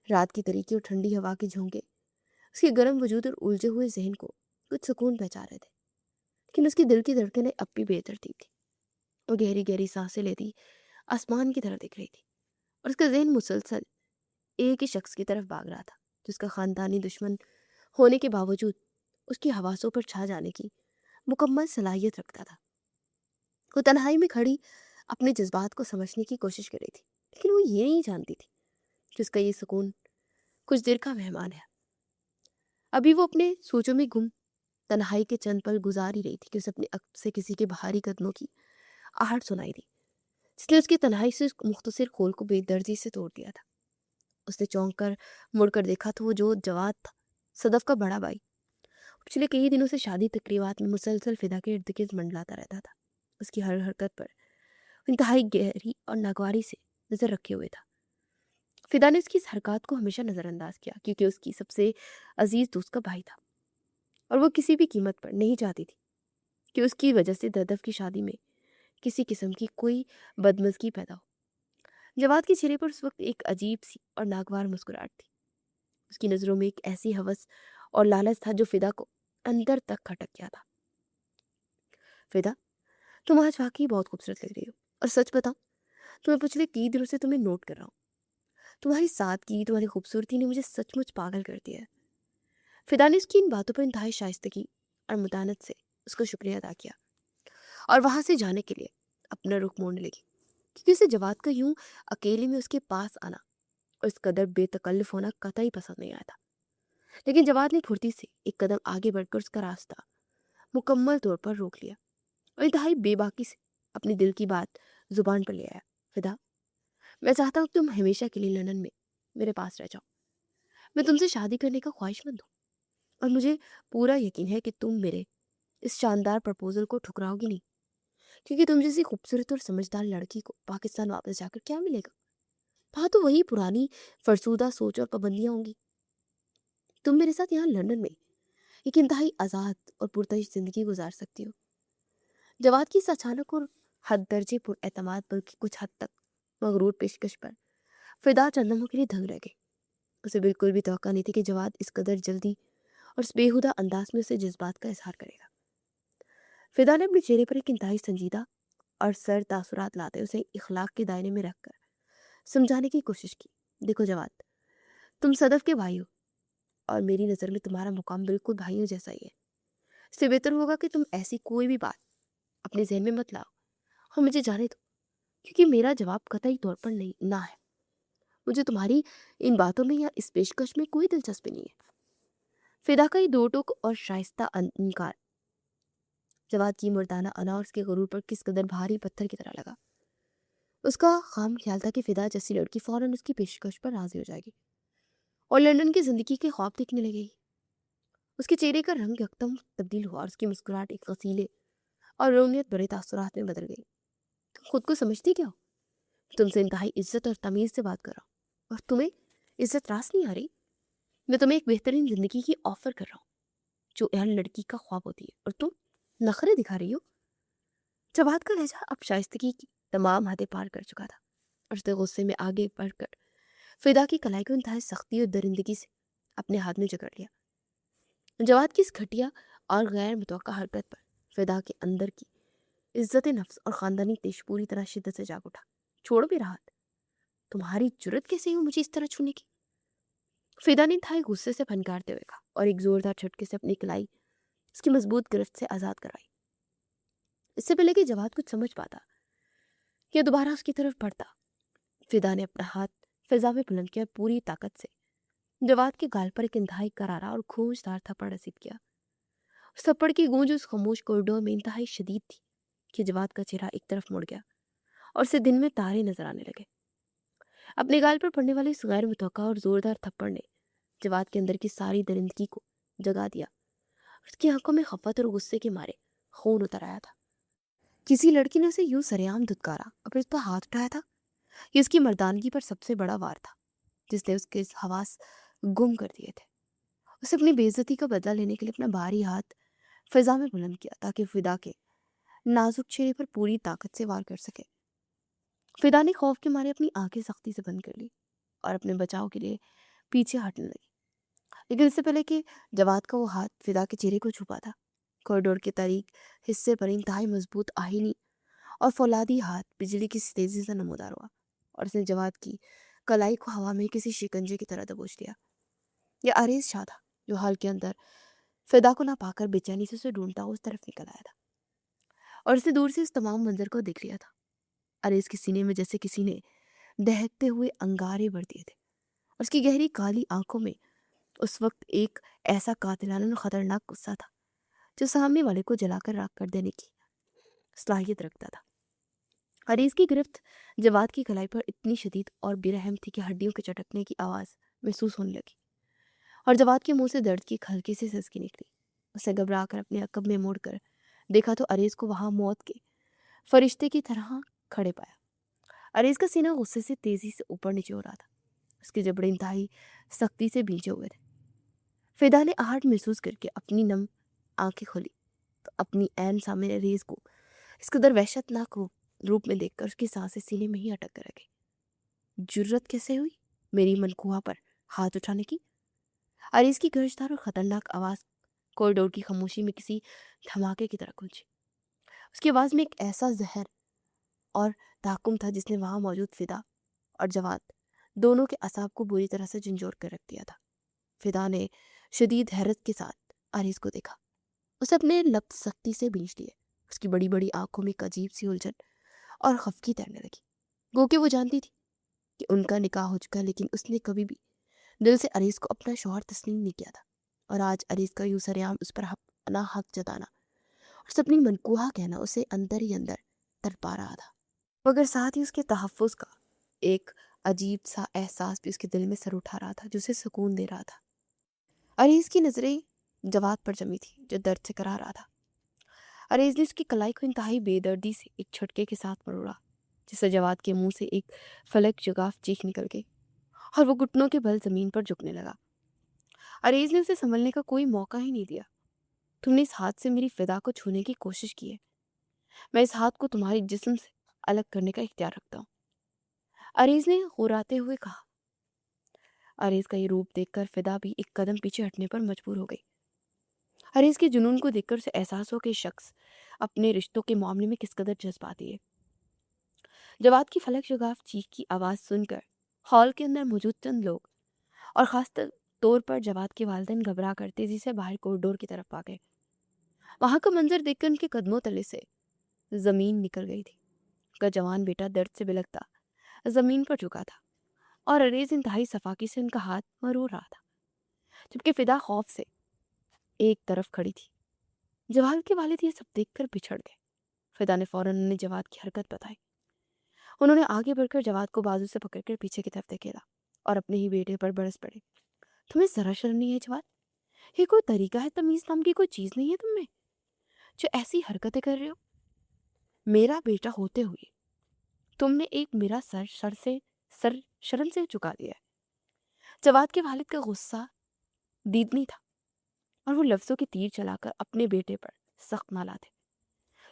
रात की तरीकी और ठंडी हवा के झोंके उसके गर्म वजूद और उलझे हुए जहन को कुछ सुकून पहुंचा रहे थे, लेकिन उसकी दिल की धड़कनें अब भी बेतरतीब थी। वो गहरी गहरी सांसें लेती आसमान की तरफ दिख रही थी और उसका जहन मुसलसल एक ही शख्स की तरफ भाग रहा था, जिसका खानदानी दुश्मन होने के बावजूद उसकी हवासों पर छा जाने की मुकम्मल सलाहियत रखता था। वो तन्हाई में खड़ी अपने जज्बात को समझने की कोशिश कर रही थी, लेकिन वो ये नहीं जानती थी कि उसका ये सुकून कुछ देर का मेहमान है। अभी वो अपने सोचों में गुम तन्हाई के चंद पल गुजार ही रही थी कि उसे अपने अक्स से किसी के भारी कदमों की आहट सुनाई दी, इसलिए उसकी तन्हाई से उस मुख्तसर खोल को बेदर्दी से तोड़ दिया था। उसने चौंक कर मुड़कर देखा तो वो जो जवाद था, सदफ का बड़ा भाई, पिछले कई दिनों से शादी तकरीबात में मुसलसल फिदा के इर्द गिर्द मंडलाता रहता था। उसकी हर हरकत पर इंतहाई गहरी और नागवारी से नजर रखे हुए था। फिदा ने उसकी इस हरकत को हमेशा नज़रअंदाज किया, क्योंकि उसकी सबसे अजीज दोस्त का भाई था और वो किसी भी कीमत पर नहीं चाहती थी कि उसकी वजह से ददफ की शादी में किसी किस्म की कोई बदमज़गी पैदा हो। जवाद के चेहरे पर उस वक्त एक अजीब सी और नागवार मुस्कुराहट थी। उसकी नज़रों में एक ऐसी हवस और लालच था जो फिदा को अंदर तक खटक गया था। फिदा, तुम आज वाकई बहुत खूबसूरत लग रही हो, और सच बताओ तो मैं पिछले 3 दिनों से तुम्हें नोट कर रहा हूँ। तुम्हारी सादगी, तुम्हारी खूबसूरती ने मुझे सचमुच पागल कर दिया है। फिदा ने उसकी इन बातों पर इंतहाई शाइस्तगी और मुतानत से उसका शुक्रिया अदा किया और वहां से जाने के लिए अपना रुख मोड़ने लगी, क्योंकि उसे जवाद का यूं अकेले में उसके पास आना और इस कदर बेतकल्लुफ होना कतई पसंद नहीं आया था। लेकिन जवाद ने फुर्ती से एक कदम आगे बढ़कर उसका रास्ता मुकम्मल तौर पर रोक लिया और इंतहाई बेबाकी से अपने दिल की बात जुबान पर ले आया। फिदा, मैं चाहता हूँ कि तुम हमेशा के लिए लंदन में मेरे पास रह जाओ। मैं तुमसे शादी करने का ख्वाहिशमंद हूँ और मुझे पूरा यकीन है कि तुम मेरे इस शानदार प्रपोजल को ठुकराओगी नहीं, क्योंकि तुम जैसी खूबसूरत और समझदार लड़की को पाकिस्तान वापस जाकर क्या मिलेगा? वहाँ तो वही पुरानी फरसूदा सोच और पाबंदियां होंगी। तुम मेरे साथ यहाँ लंदन में एक इंतहाई आज़ाद और पुरतश जिंदगी गुजार सकती हो। जवाद की इस अचानक और हद दर्जे पर एतमाद, बल्कि कुछ हद तक मगरूर पेशकश पर फिदा चंद लम्हों के लिए दंग रह गई। उसे बिल्कुल भी तवक्का नहीं थी कि जवाद इस कदर जल्दी और इस बेहुदा अंदाज में उसे जज्बात का इजहार करेगा। फिदा ने अपने चेहरे पर एक इंतहाई संजीदा और सर तासुरात लाते उसे इखलाक के दायरे में रखकर समझाने की कोशिश की। देखो जवाद, तुम सदफ के भाई हो और मेरी नज़र में तुम्हारा मुकाम बिल्कुल भाइयों जैसा ही है। इससे बेहतर होगा कि तुम ऐसी कोई भी बात अपने जहन में मत लाओ और मुझे जाने दो, क्योंकि मेरा जवाब कतई तौर पर नहीं ना है। मुझे तुम्हारी इन बातों में या इस पेशकश में कोई दिलचस्पी नहीं है। फिदा का ये दो टूक और शाइस्ता इनकार जवाद की मर्दाना अना और उसके गुरूर पर किस कदर भारी पत्थर की तरह लगा। उसका खाम ख्याल था कि फिदा जैसी लड़की फौरन उसकी पेशकश पर राजी हो जाएगी और लंदन की जिंदगी के ख्वाब देखने लगेगी। उसके चेहरे का रंग एकदम तब्दील हुआ और उसकी मुस्कुराहट एक गसीले और रोनियत बड़े तासुरात में बदल गई। तुम खुद को समझती क्या हो? तुमसे इंतहाई इज्जत और तमीज से बात कर रहा हूँ और तुम्हें इज्जत रास नहीं आ रही? मैं तुम्हें एक बेहतरीन जिंदगी की ऑफर कर रहा हूँ जो हर लड़की का ख्वाब होती है, और तुम नखरे दिखा रही हो। जवाद का लहजा अब शाइस्तगी की तमाम हदें पार कर चुका था और उसने गुस्से में आगे बढ़कर फिदा की कलाई को इंतहाई सख्ती और दरिंदगी से अपने हाथ में जकड़ लिया। जवाद की इस घटिया और गैर मुतवक्का हरकत पर फिदा के अंदर की इज्जत नफ्स और खानदानी तेज पूरी तरह शिद्दत से जाग उठा। छोड़ो मेरा हाथ। तुम्हारी जुर्रत कैसे हुई मुझे इस तरह छूने की? फिदा ने इंतहाई गुस्से से फनकारते हुए कहा और एक जोरदार झटके से अपनी कलाई उसकी मजबूत गिरफ्त से आजाद करवाई। इससे पहले कि जवाद कुछ समझ पाता या दोबारा उसकी तरफ बढ़ता, फिदा ने अपना हाथ फिजा में बुलंद किया, पूरी ताकत से जवाद के गाल पर एक इंतहाई करारा और गूंजदार थप्पड़ रसीद किया। उस थप्पड़ की गूंज उस खामोश कॉरिडोर में इंतहाई शदीद थी कि जवाद का चेहरा एक तरफ मुड़ गया और उसे दिन में तारे नजर आने लगे। अपने गाल पर पड़ने वाले इस गैर मुतवक्का और जोरदार थप्पड़ ने जवाद के अंदर की सारी दरिंदगी को जगा दिया। उसकी आंखों में खफत और गुस्से के मारे खून उतर आया था। किसी लड़की ने उसे यूं सरेआम धुतकारा और फिर उस पर हाथ उठाया था। ये उसकी मर्दानगी पर सबसे बड़ा वार था जिसने उसके हवास गुम कर दिए थे। उसे अपनी बेइज्जती का बदला लेने के लिए अपना भारी हाथ फिजा में बुलंद किया ताकि फिदा के नाजुक चेहरे पर पूरी ताकत से वार कर सके। फिदा ने खौफ के मारे अपनी आंखें सख्ती से बंद कर ली और अपने बचाव के लिए पीछे हटने लगी। लेकिन इससे पहले कि जवाद का वो हाथ फिदा के चेहरे को छुपा था, कॉरिडोर के तारीक हिस्से पर इंतहाई मजबूत आहिनी और फौलादी हाथ बिजली की तेजी से नमूदार हुआ और उसने जवाद की कलाई को हवा में किसी शिकंजे की तरह दबोच दिया। यह अरेज शाह था जो हाल के अंदर फिदा को ना पाकर बेचैनी से उसे ढूंढता हुआ उस तरफ निकल आया था और उसने दूर से इस तमाम मंजर को देख लिया था। अरेज के सीने में जैसे किसी ने दहकते हुए अंगारे भर दिए थे और उसकी गहरी काली आंखों में उस वक्त एक ऐसा कातिलाना और खतरनाक गुस्सा था जो सामने वाले को जलाकर राख कर देने की सलाहियत रखता था। अरेज की गिरफ्त जवाद की कलाई पर इतनी शदीद और बेरहम थी कि हड्डियों के चटकने की आवाज़ महसूस होने लगी और जवाद के मुंह से दर्द की एक हल्की सी सिसकी निकली। उसे घबरा कर अपने अकब में मोड़कर देखा तो अरेज को वहां मौत के फरिश्ते की तरह खड़े पाया। अरेज का सीना गुस्से से तेजी से ऊपर नीचे हो रहा था। उसके जबड़े इंतहाई सख्ती से भींचे हुए थे। फिदा ने आहट महसूस करके अपनी नम आंखें खोली तो अपनी ऐन सामने अरेज को इस कदर वहशतनाक रूप में देखकर उसकी सांसें सीने में ही अटक कर रह गई। जुर्रत कैसे हुई मेरी मनकुहा पर हाथ उठाने की? अरेज की गर्जदार और खतरनाक आवाज कॉरिडोर की खामोशी में किसी धमाके की तरह गूंजी। उसकी आवाज में एक ऐसा जहर اور تحکم تھا جس نے وہاں موجود فدا اور جواد دونوں کے اعصاب کو بری طرح سے جھنجھوڑ کر رکھ دیا تھا۔ فدا نے شدید حیرت کے ساتھ آریز کو دیکھا۔ اسے اپنے لب سختی سے بینچ لیے۔ اس کی بڑی بڑی آنکھوں میں ایک عجیب سی الجھن اور خفگی تیرنے لگی، گو کہ وہ جانتی تھی کہ ان کا نکاح ہو چکا، لیکن اس نے کبھی بھی دل سے عریض کو اپنا شوہر تسلیم نہیں کیا تھا، اور آج عریض کا یوں سرعام اس پر اپنا حق جتانا اور اپنی منقوہہ کہنا اسے اندر ہی اندر تڑپا رہا تھا، مگر ساتھ ہی اس کے تحفظ کا ایک عجیب سا احساس بھی اس کے دل میں سر اٹھا رہا تھا جو اسے سکون دے رہا تھا۔ عریض کی نظریں جواد پر جمی تھی جو درد سے کرا رہا تھا۔ عریض نے اس کی کلائی کو انتہائی بے دردی سے ایک چھٹکے کے ساتھ مروڑا، جس سے جواد کے منہ سے ایک فلک جگاف چیخ نکل گئی اور وہ گھٹنوں کے بل زمین پر جھکنے لگا۔ عریض نے اسے سنبھلنے کا کوئی موقع ہی نہیں دیا۔ تم نے اس ہاتھ سے میری فدا کو چھونے کی کوشش کی ہے، میں اس ہاتھ کو تمہارے جسم سے الگ کرنے کا اختیار رکھتا ہوں، عریض نے غراتے ہوئے کہا۔ عریض کا یہ روپ دیکھ کر فدا بھی ایک قدم پیچھے ہٹنے پر مجبور ہو گئی۔ عریض کے جنون کو دیکھ کر اسے احساس ہو کہ شخص اپنے رشتوں کے معاملے میں کس قدر جذباتی ہے۔ جواد کی فلک شگاف چیخ کی آواز سن کر ہال کے اندر موجود چند لوگ اور خاص طور پر جواد کے والدین گھبرا کر تیزی سے باہر کوریڈور کی طرف بھاگے۔ وہاں کا منظر دیکھ کر ان کے قدموں تلے سے زمین نکل گئی تھی۔ ان کا جوان بیٹا درد سے بلکتا زمین پر جھکا تھا اور عریض انتہائی صفاقی سے ان کا ہاتھ مرور رہا تھا، جبکہ فدا خوف سے ایک طرف کھڑی تھی۔ جواد کے والد یہ سب دیکھ کر بچھڑ گئے۔ فدا نے فوراً انہیں جواد کی حرکت بتائی۔ انہوں نے آگے بڑھ کر جواد کو بازو سے پکڑ کر پیچھے کی طرف دھکیلا اور اپنے ہی بیٹے پر برس پڑے۔ تمہیں ذرا شرم نہیں ہے جواد؟ یہ کوئی طریقہ ہے؟ تمیز نام کی کوئی چیز نہیں ہے تم میں جو ایسی حرکتیں کر رہے ہو؟ میرا بیٹا ہوتے ہوئے تم نے ایک میرا سر شرم سے چکا دیا ہے۔ جواد کے والد کا غصہ دیدنی تھا اور وہ لفظوں کی تیر چلا کر اپنے بیٹے پر سخت نالا تھے،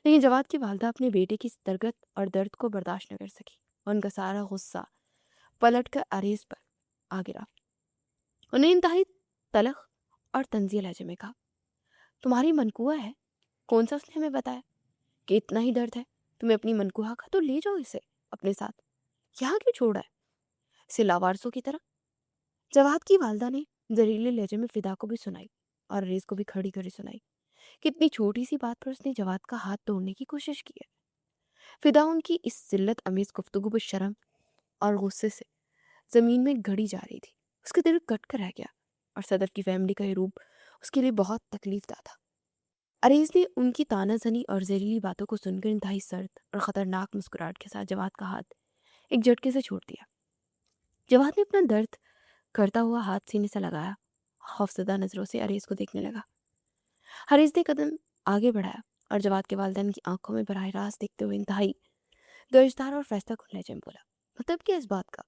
لیکن جواد کی والدہ اپنے بیٹے کی درگت اور درد کو برداشت نہ کر سکی اور ان کا سارا غصہ پلٹ کر عریض پر آ گرا۔ انہیں انتہائی تلخ اور طنزیہ لہجے میں کہا، تمہاری منقوہ ہے؟ کون سا اس نے ہمیں بتایا کہ اتنا ہی درد ہے؟ تمہیں اپنی منقوہ کا تو لے جاؤ اسے اپنے ساتھ، یہاں کیوں چھوڑا ہے اسے لاوارسوں کی طرح؟ جواد کی والدہ نے زہریلے لہجے میں فدا کو بھی سنائی اور عریض کو بھی کھڑی کھڑی سنائی کہ اتنی چھوٹی سی بات پر اس نے جواد کا ہاتھ توڑنے کی کوشش کی ہے۔ فدا ان کی اس ذلت امیز گفتگو پر شرم اور غصے سے زمین میں گھڑی جا رہی تھی۔ اس کا دل کٹ کر رہ گیا اور صدر کی فیملی کا یہ روپ اس کے لیے بہت تکلیف دہ تھا۔ عریض نے ان کی تانا زنی اور زہریلی باتوں کو سن کر انتہائی سرد اور خطرناک مسکراہٹ کے ساتھ جواد کا ہاتھ ایک جھٹکے سے چھوڑ دیا۔ جواد نے اپنا درد کرتا ہوا ہاتھ سینے سے لگایا، خوفزدہ نظروں سے عریض کو دیکھنے لگا۔ عریض نے قدم آگے بڑھایا اور جواد کے والدین کی آنکھوں میں براہ راست دیکھتے ہوئے انتہائی گرجدار اور فیصلہ کن لہجے میں بولا، مطلب کیا اس بات کا؟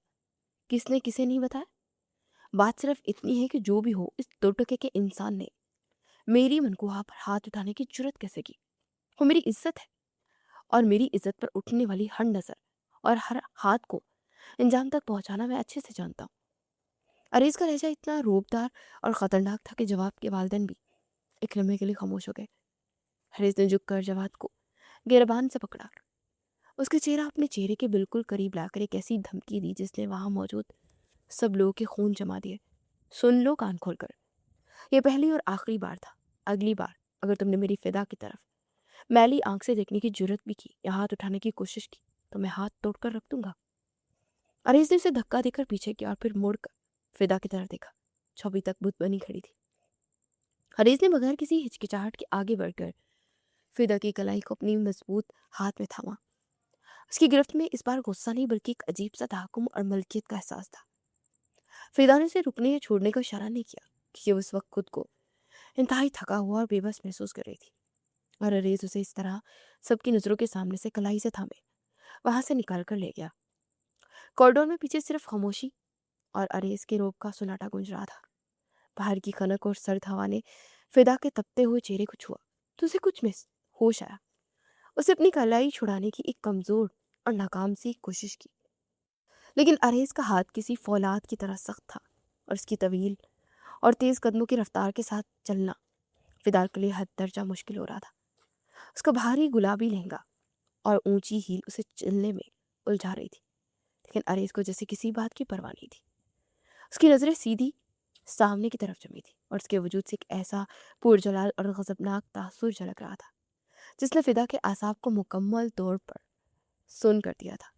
کس نے کسے نہیں بتایا؟ بات صرف اتنی ہے کہ جو بھی ہو، اس دو ٹکے کے انسان نے میری منقوہ پر ہاتھ اٹھانے کی جرت کیسے کی؟ وہ میری عزت ہے اور میری عزت پر اٹھنے والی ہر نظر اور ہر ہاتھ کو انجام تک پہنچانا میں اچھے سے جانتا ہوں۔ عریض کا لہجہ اتنا روبدار اور خطرناک تھا کہ جواد کے والدین بھی ایک لمحے کے لیے خاموش ہو گئے۔ عریض نے جھک کر جواد کو گریبان سے پکڑا، اس کے چہرہ اپنے چہرے کے بالکل قریب لا کر ایک ایسی دھمکی دی جس نے وہاں موجود سب لوگوں کے خون جما دیے۔ سن لو کان کھول کر، یہ پہلی اور آخری بار تھا۔ اگلی بار اگر تم نے میری فدا کی طرف میلی آنکھ سے دیکھنے کی جرت بھی کی یا ہاتھ اٹھانے کی کوشش کی تو میں ہاتھ توڑ کر رکھ دوں گا۔ عریض نے اسے دھکا دے کر پیچھے کیا اور پھر مڑ کر فدا کی طرف دیکھا جو ابھی تک بت بنی کھڑی تھی۔ عریض نے بغیر کسی ہچکچاہٹ کے آگے بڑھ کر فدا کی کلائی کو اپنی مضبوط ہاتھ میں تھاما۔ اس کی گرفت میں اس بار غصہ نہیں بلکہ ایک عجیب سا تحکم اور ملکیت کا احساس تھا۔ فدا نے اسے رکنے یا چھوڑنے کا اشارہ نہیں کیا کیونکہ وہ اس وقت خود کو انتہائی تھکا ہوا اور بے بس محسوس کر رہی تھی، اور عریض اسے اس طرح سب کی نظروں کے سامنے سے کلائی سے تھامے وہاں سے نکال کر لے گیا۔ کوریڈور میں پیچھے صرف خاموشی اور عریض کے روب کا سناٹا گونج رہا تھا۔ باہر کی خنک اور سرد ہوا نے فدا کے تپتے ہوئے چہرے کو چھوا تو اسے کچھ ہوش آیا۔ اسے اپنی کلائی چھڑانے کی ایک کمزور اور ناکام سی کوشش کی، لیکن عریض کا ہاتھ کسی فولاد کی طرح سخت تھا اور اس کی طویل اور تیز قدموں کی رفتار کے ساتھ چلنا فدا کے لیے حد درجہ مشکل ہو رہا تھا۔ اس کا بھاری گلابی لہنگا और ऊंची हील उसे चलने में उलझा रही थी, लेकिन अरेज को जैसे किसी बात की परवाह नहीं थी। उसकी नजरें सीधी सामने की तरफ जमी थी और उसके वजूद से एक ऐसा पुरजलाल और गजबनाक तासुर झलक रहा था जिसने फिदा के आसाब को मुकम्मल तौर पर सुन कर दिया था।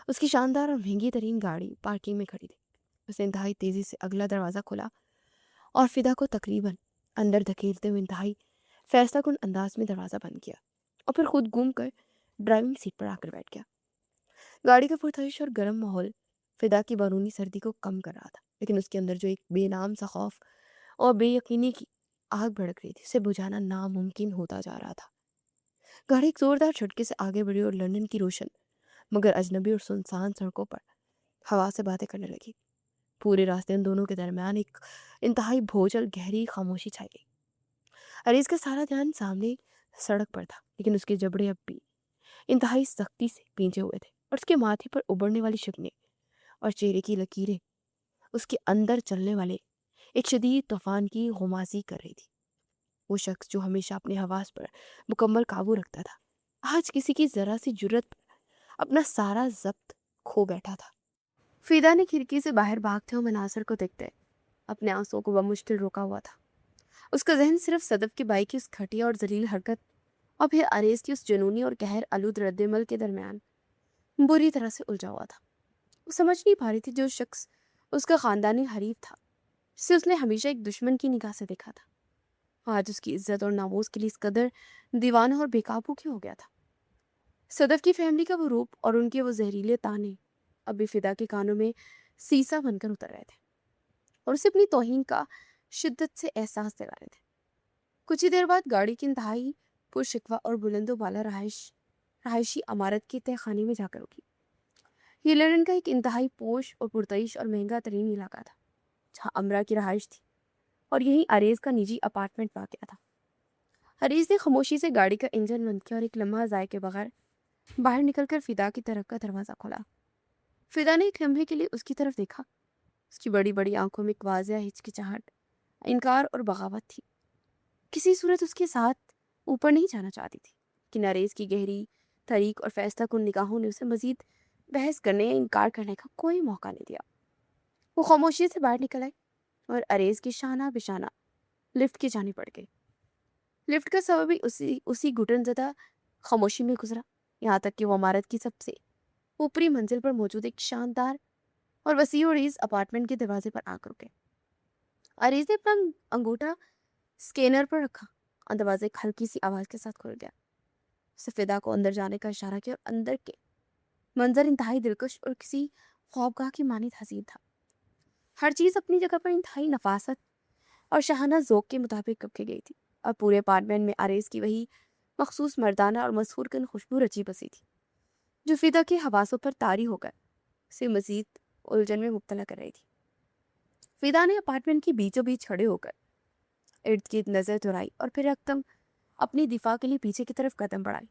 उसकी शानदार और महंगी तरीन गाड़ी पार्किंग में खड़ी थी। उसने इंतहाई तेजी से अगला दरवाज़ा खोला और फिदा को तकरीबन अंदर धकेलते हुए इंतहाई फैसलाकुन अंदाज में दरवाज़ा बंद किया और फिर खुद घूम कर ड्राइविंग सीट पर आकर बैठ गया। गाड़ी का पुरतश और गर्म माहौल फिदा की बारूनी सर्दी को कम कर रहा था, लेकिन उसके अंदर जो एक बेनाम सा खौफ और बेयकीनी की आग भड़क रही थी उसे बुझाना नामुमकिन होता जा रहा था। गाड़ी एक जोरदार झटके से आगे बढ़ी और लंदन की रोशन मगर अजनबी और सुनसान सड़कों पर हवा से बातें करने लगी। पूरे रास्ते उन दोनों के दरमियान एक इंतहाई भोजल गहरी खामोशी छाई गई। अरीज का सारा ध्यान सामने सड़क पर था, लेकिन उसके जबड़े अब भी इंतहाई सख्ती से पींचे हुए थे और उसके माथे पर उभरने वाली शिकने और चेहरे की लकीरें उसके अंदर चलने वाले एक शदीद तूफान की गुमासी कर रही थी। वो शख्स जो हमेशा अपने हवास पर मुकम्मल काबू रखता था, आज किसी की जरा सी जुर्रत पर अपना सारा जब्त खो बैठा था। फिदा ने खिड़की से बाहर भागते हुए मनासर को देखते अपने आंसुओं को बमुश्किल रोका हुआ था। उसका जहन सिर्फ सदफ के बाई की उस घटिया और जलील हरकत और फिर अरेज की उस जुनूनी और कहर आलूद रद्दमल के दरमियान बुरी तरह से उलझा हुआ था। वो समझ नहीं पा रही थी जो शख्स उसका खानदानी हरीफ था, जिसे उसने हमेशा एक दुश्मन की निगाह से देखा था, आज उसकी इज्जत और नामोज के लिए इस कदर दीवाना और बेकाबू क्यों हो गया था। सदफ की फैमिली का वो रूप और उनके वो जहरीले ताने अब भी फिदा के कानों में सीसा बनकर उतर रहे थे और उसे अपनी तौहीन का शिद्दत से एहसास दिला रहे थे। कुछ ही देर बाद गाड़ी की इंतहाई पुरशिकवा और बुलंदो बाला रहायशी इमारत के तहखाने में जाकर रुकी। ये लंदन का एक इंतहाई पोश और पुरतइश और महंगा तरीन इलाका था, जहाँ अमरा की रहायश थी और यही अरेज का निजी अपार्टमेंट वाक़या था। अरेज ने खामोशी से गाड़ी का इंजन बंद किया और एक लम्हा ज़ाय के बगैर बाहर निकलकर फिदा की तरफ का दरवाज़ा खोला। फिदा ने एक लम्हे के लिए उसकी तरफ देखा। उसकी बड़ी बड़ी आंखों में एक वाज़िया हिचकिचाहट, इनकार और बगावत थी। किसी सूरत उसके साथ ऊपर नहीं जाना चाहती थी, लेकिन अरेज की गहरी तरीक और फैसला कुन निगाहों ने उसे मजीद बहस करने या इनकार करने का कोई मौका नहीं दिया। वो खामोशी से बाहर निकल आई और अरेज की शाना बिशाना लिफ्ट की जानी पड़ गई। लिफ्ट का सफ़र भी उसी घुटनज़दा खामोशी में गुजरा, यहाँ तक कि वो इमारत की सबसे ऊपरी मंजिल पर मौजूद एक शानदार और वसीअ और अरीज अपार्टमेंट के दरवाजे पर आकर रुके। अरीज ने अपना अंगूठा स्कैनर पर रखा और दरवाजे एक हल्की सी आवाज के साथ खुल गया। उसने फिदा को अंदर जाने का इशारा किया और अंदर के मंजर इंतहाई दिलकश और किसी ख्वाबगाह की मानित हसीन था। हर चीज अपनी जगह पर इंतहाई नफासत और शाहाना ज़ौक़ के मुताबिक रखी गई थी और पूरे अपार्टमेंट में अरेज की वही मखसूस मर्दाना और मसहूर कन खुशबू रची बसी थी जो फिदा के हवासों पर तारी होकर उसे मजीद उलझन में मुब्तला कर रही थी। फिदा ने अपार्टमेंट के बीचों बीच खड़े होकर इर्द गिर्द नजर दौड़ाई और फिर एकदम अपनी दिफा के लिए पीछे की तरफ कदम बढ़ाई।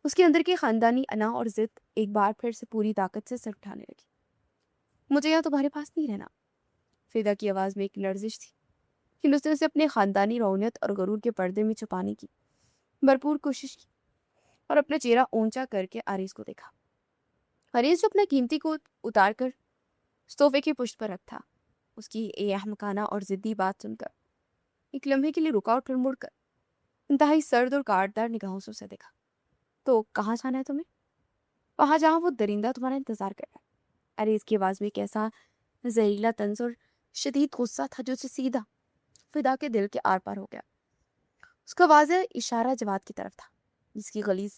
उसके अंदर की खानदानी अना और जिद एक बार फिर से पूरी ताकत से सर उठाने लगी। मुझे यहाँ तुम्हारे पास नहीं रहना। फिदा की आवाज़ में एक लर्जिश थी, लेकिन उसने उसे अपने खानदानी रौनक और गरूर के पर्दे में छुपाने की भरपूर कोशिश की और अपना चेहरा ऊंचा करके आरिस को देखा। आरिस जो अपना कीमती को उतार कर सोफे की पुष्ट पर रखा, उसकी ये अहमकाना और जिद्दी बात सुनकर एक लम्हे के लिए रुका और फिर मुड़कर इंतहाई सर्द और काटदार निगाहों से उसे देखा। तो कहाँ जाना है तुम्हें? वहां जहाँ वो दरिंदा तुम्हारा इंतजार कर रहा है। अरे इसकी आवाज में एक ऐसा जहरीला तंज और शदीद गुस्सा था जो उसे सीधा फिदा के दिल के आर पार हो गया। उसका वाज़ेह इशारा जवाब की तरफ था, जिसकी गलीज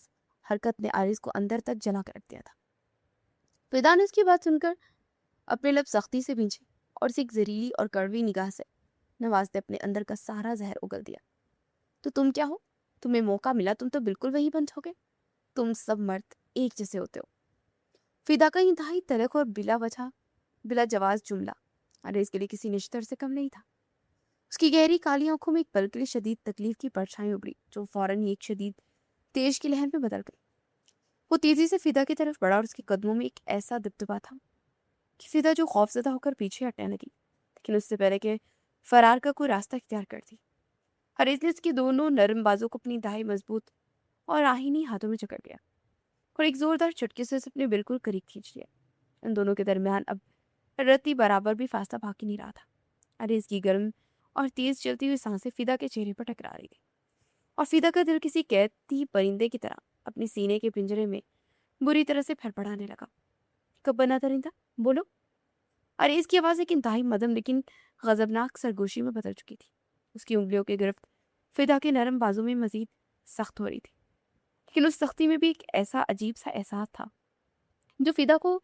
हरकत ने आरिस को अंदर तक जला कर रख दिया था। फिदा ने उसकी बात सुनकर अपने लब सख्ती से भींचे और उसे एक जहरीली और कड़वी निगाह से नवाजते अपने अंदर का सारा जहर उगल दिया। तो तुम क्या हो? तुम्हें मौका मिला तुम तो बिल्कुल वही बन जाओगे। तुम सब मर्द एक जैसे होते हो। फिदा का इंतहाई तलख और बिला जवाज जुमला अरे इसके लिए किसी निश्तर से कम नहीं था। उसकी गहरी काली आंखों में एक पल के लिए शदीद तकलीफ की परछाई उभरी जो फौरन ही एक शदीद तेज की लहर में बदल गई। वो तेजी से फिदा की तरफ बढ़ा और उसके कदमों में एक ऐसा दबदबा था कि फिदा जो खौफजदा होकर पीछे हटने लगी, लेकिन उससे पहले कि फरार का कोई रास्ता इख्तियार करती, हरीज ने उसकी दोनों नरम बाजों को अपनी दाएं मजबूत और आहीनी हाथों में जकड़ लिया। और एक जोरदार झटके से उसे अपने बिल्कुल करीब खींच लिया। इन दोनों के दरमियान अब रत्ती बराबर भी फासला बाकी नहीं रहा था। अरे इसकी गर्म और तेज चलती हुई सांसें फिदा के चेहरे पर टकरा रही थी, और फिदा का दिल किसी कैदी परिंदे की तरह अपनी सीने के पिंजरे में बुरी तरह से फड़फड़ाने लगा। कब बना परिंदा, बोलो। अरे इसकी आवाज़ एक इंतहाई मदम लेकिन गजबनाक सरगोशी में बदल चुकी थी। उसकी उंगलियों की गिरफ्त फिदा के नरम बाजू में मजीद सख्त हो रही थी, लेकिन उस सख्ती में भी एक ऐसा अजीब सा एहसास था जो फिदा को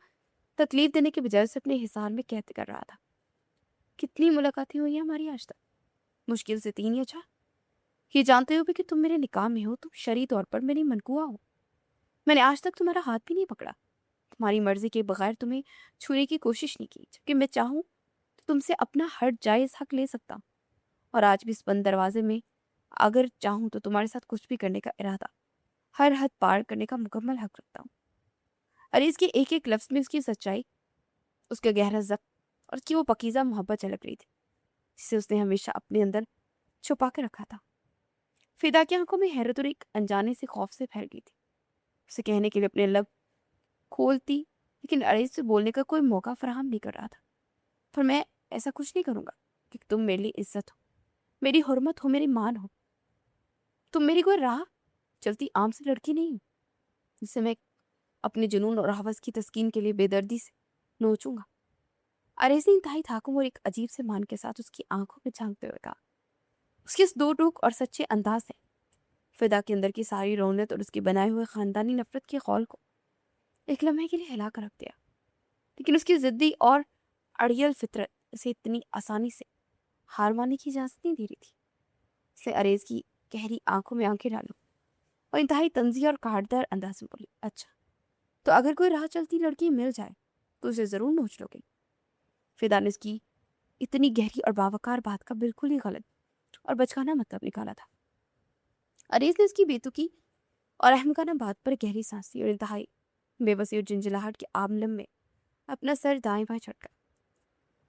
तकलीफ देने के बजाय उसे अपने हिसार में कैद कर रहा था। कितनी मुलाकातें हुई हैं हमारी आज तक? मुश्किल से 3 या 4। ये जानते हुए भी कि तुम मेरे निकाह में हो, तुम शरई तौर पर मेरी मनकुआ हो। मैंने आज तक तुम्हारा हाथ भी नहीं पकड़ा, तुम्हारी मर्जी के बगैर तुम्हें छूने की कोशिश नहीं की, जबकि मैं चाहूं तो तुमसे अपना हर जायज हक ले सकता हूं। और आज भी इस बंद दरवाजे में अगर चाहूं तो तुम्हारे साथ कुछ भी करने का इरादा, हर हद पार करने का मुकम्मल हक रखता हूँ। अरे इसके एक एक लफ्ज में उसकी सच्चाई, उसका गहरा जख्म और उसकी वो पकीज़ा मोहब्बत झलक रही थी जिसे उसने हमेशा अपने अंदर छुपा के रखा था। फिदा की आंखों में हैरत और एक अनजाने से खौफ से फैल गई थी। उसे कहने के लिए अपने लब खोलती, लेकिन अरेज से बोलने का कोई मौका फराहम नहीं कर रहा था। पर मैं ऐसा कुछ नहीं करूंगा कि तुम मेरे लिए इज्जत हो, मेरी हुर्मत हो, मेरी मान हो। तुम मेरी कोई राह चलती आम सी लड़की नहीं हो जिसे मैं अपने जुनून और हवस की तस्कीन के लिए बेदर्दी से नोचूंगा। अरेज ने इंतहाई थाकुम और एक अजीब से मान के साथ उसकी आंखों में झांकते हुए कहा। उसके इस दो टूक और सच्चे अंदाज से फिदा के अंदर की सारी रौनक और उसके बनाए हुए खानदानी नफरत के खौल को एक लम्हे के लिए हिला कर रख दिया। लेकिन उसकी जिद्दी और अड़ियल फितरत उसे इतनी आसानी से हार मानने की इजाजत नहीं दे रही थी। उसे अरेज की गहरी आंखों में आंखें डालो और इंतहाई तंजिया और काटदार अंदाज में बोली, अच्छा तो अगर कोई राह चलती लड़की मिल जाए तो उसे जरूर नोच लोगे। फिदा ने उसकी इतनी गहरी और बावकार बात का बिल्कुल ही गलत और बचकाना मतलब निकाला था। अरेज ने उसकी बेतुकी और अहमकाना बात पर गहरी सांस ली और इंतहाई बेबसी और झंझलाहट के आलम में अपना सर दाएं बाएं झटका।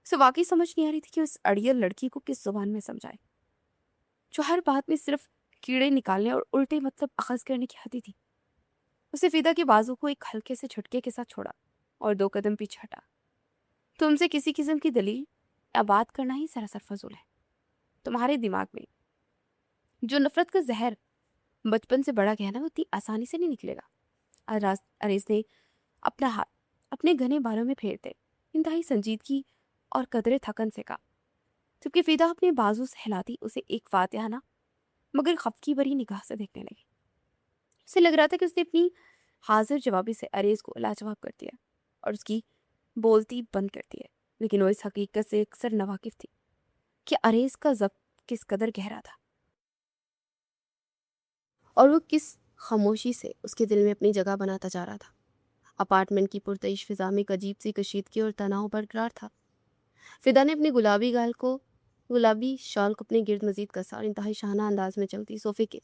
उसे वाकई समझ नहीं आ रही थी कि उस अड़ियल लड़की को किस जुबान में समझाए, जो हर बात में सिर्फ कीड़े निकालने और उल्टे मतलब अखज करने की हदी थी। उसे फिदा के बाजू को एक हल्के से झटके के साथ छोड़ा और 2 कदम पीछे हटा। तुमसे किसी किस्म की दलील या बात करना ही सरासर फजूल है। तुम्हारे दिमाग में जो नफरत का जहर बचपन से बड़ा गहना वो इतनी आसानी से नहीं निकलेगा। अरेज ने अपना हाथ अपने घने बालों में फेरते इंतहाई संजीदगी और कदरे थकन से कहा, जबकि फिदा अपने बाजू से हिलाती उसे एक फातिहाना मगर खफकी भरी निगाह से देखने लगी। उसे लग रहा था कि उसने अपनी हाजिर जवाबी से अरेज को लाजवाब कर दिया और उसकी बोलती बंद कर दी है। लेकिन वो इस हकीकत से अक्सर नवाकिफ थी कि अरेज का जब्त किस कदर गहरा था और वो किस खामोशी से उसके दिल में अपनी जगह बनाता जा रहा था। अपार्टमेंट की पुरतइश फिजा में एक अजीब सी कशीदगी और तनाव बरकरार था। फिदा ने अपने गुलाबी शाल को अपने गिर्द मजीद कसा और इंतहाई शाहाना अंदाज में चलती सोफे के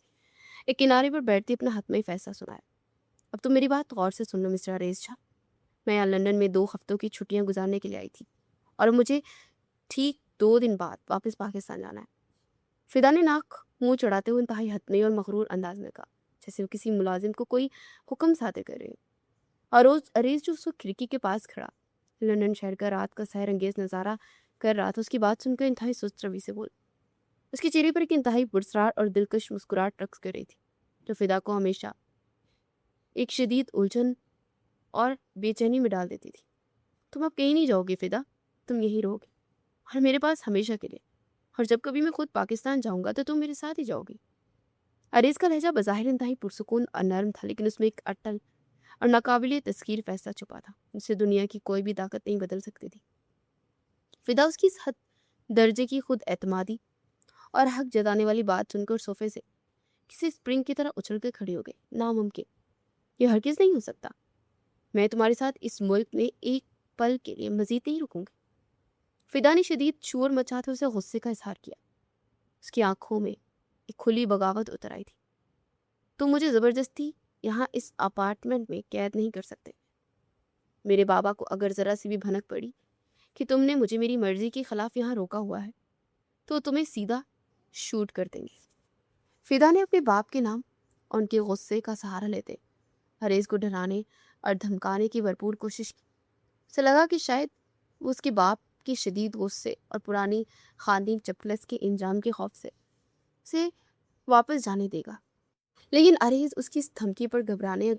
एक किनारे पर बैठती अपना हतमी फैसला सुनाया। अब तो मेरी बात गौर से सुन लो मिस्टर अरेज शाह। मैं यहाँ लंदन में 2 हफ्तों की छुट्टियाँ गुजारने के लिए आई थी और मुझे ठीक 2 दिन बाद वापस पाकिस्तान जाना है। फिदा ने नाक मुंह चढ़ाते हुए इंतहाई हतमी और मगरूर अंदाज में कहा, जैसे वो किसी मुलाजिम को कोई हुक्म सादे कर रहे हो। और रोज अरेज जो उसको खिड़की के पास खड़ा लंदन शहर का रात का सैर अंगेज नज़ारा कर रहा था, उसकी बात सुनकर इंतहाई सुस्त रवि से बोल। उसके चेहरे पर एक इंतहाई पुरस्कार और दिलकश मुस्कुराहट रक्स कर रही थी, जो फिदा को हमेशा एक शदीद उलझन और बेचैनी में डाल देती थी। तुम अब कहीं नहीं जाओगे फिदा, तुम यहीं रहोगे और मेरे पास हमेशा के लिए, और जब कभी मैं खुद पाकिस्तान जाऊंगा तो तुम मेरे साथ ही जाओगी। अरेज का लहजा बज़ाहिर इंतहाई पुरसुकून और नरम था, लेकिन उसमें एक अटल और नाकाबिले तस्कीर फैसला छुपा था, जिसे दुनिया की कोई भी ताकत नहीं बदल सकती थी। फिदा उसकी इस हद दर्जे की खुद एतमादी और हक जताने वाली बात सुनकर सोफे से किसी स्प्रिंग की तरह उछल कर खड़ी हो गई। नामुमकिन, यह हरगिज नहीं हो सकता। मैं तुम्हारे साथ इस मुल्क में एक पल के लिए मजीद नहीं रुकूंगी। फिदा ने शदीद शोर मचाते उसे गुस्से का इजहार किया। उसकी आंखों में एक खुली बगावत उतर आई थी। तुम मुझे जबरदस्ती यहाँ इस अपार्टमेंट में कैद नहीं कर सकते। मेरे बाबा को अगर जरा सी भी भनक पड़ी कि तुमने मुझे मेरी मर्जी के खिलाफ यहाँ रोका हुआ है तो तुम्हें सीधा शूट कर देंगे। फिदा ने अपने बाप के नाम और उनके गुस्से का सहारा लेते حریث کو ڈرانے اور دھمکانے کی بھرپور کوشش کی۔ اسے لگا کہ شاید وہ اس کے باپ کے شدید غصے اور پرانی خاندانی چپلس کے انجام کے خوف سے اسے واپس جانے دے گا، لیکن عریض اس کی اس دھمکی پر گھبرانے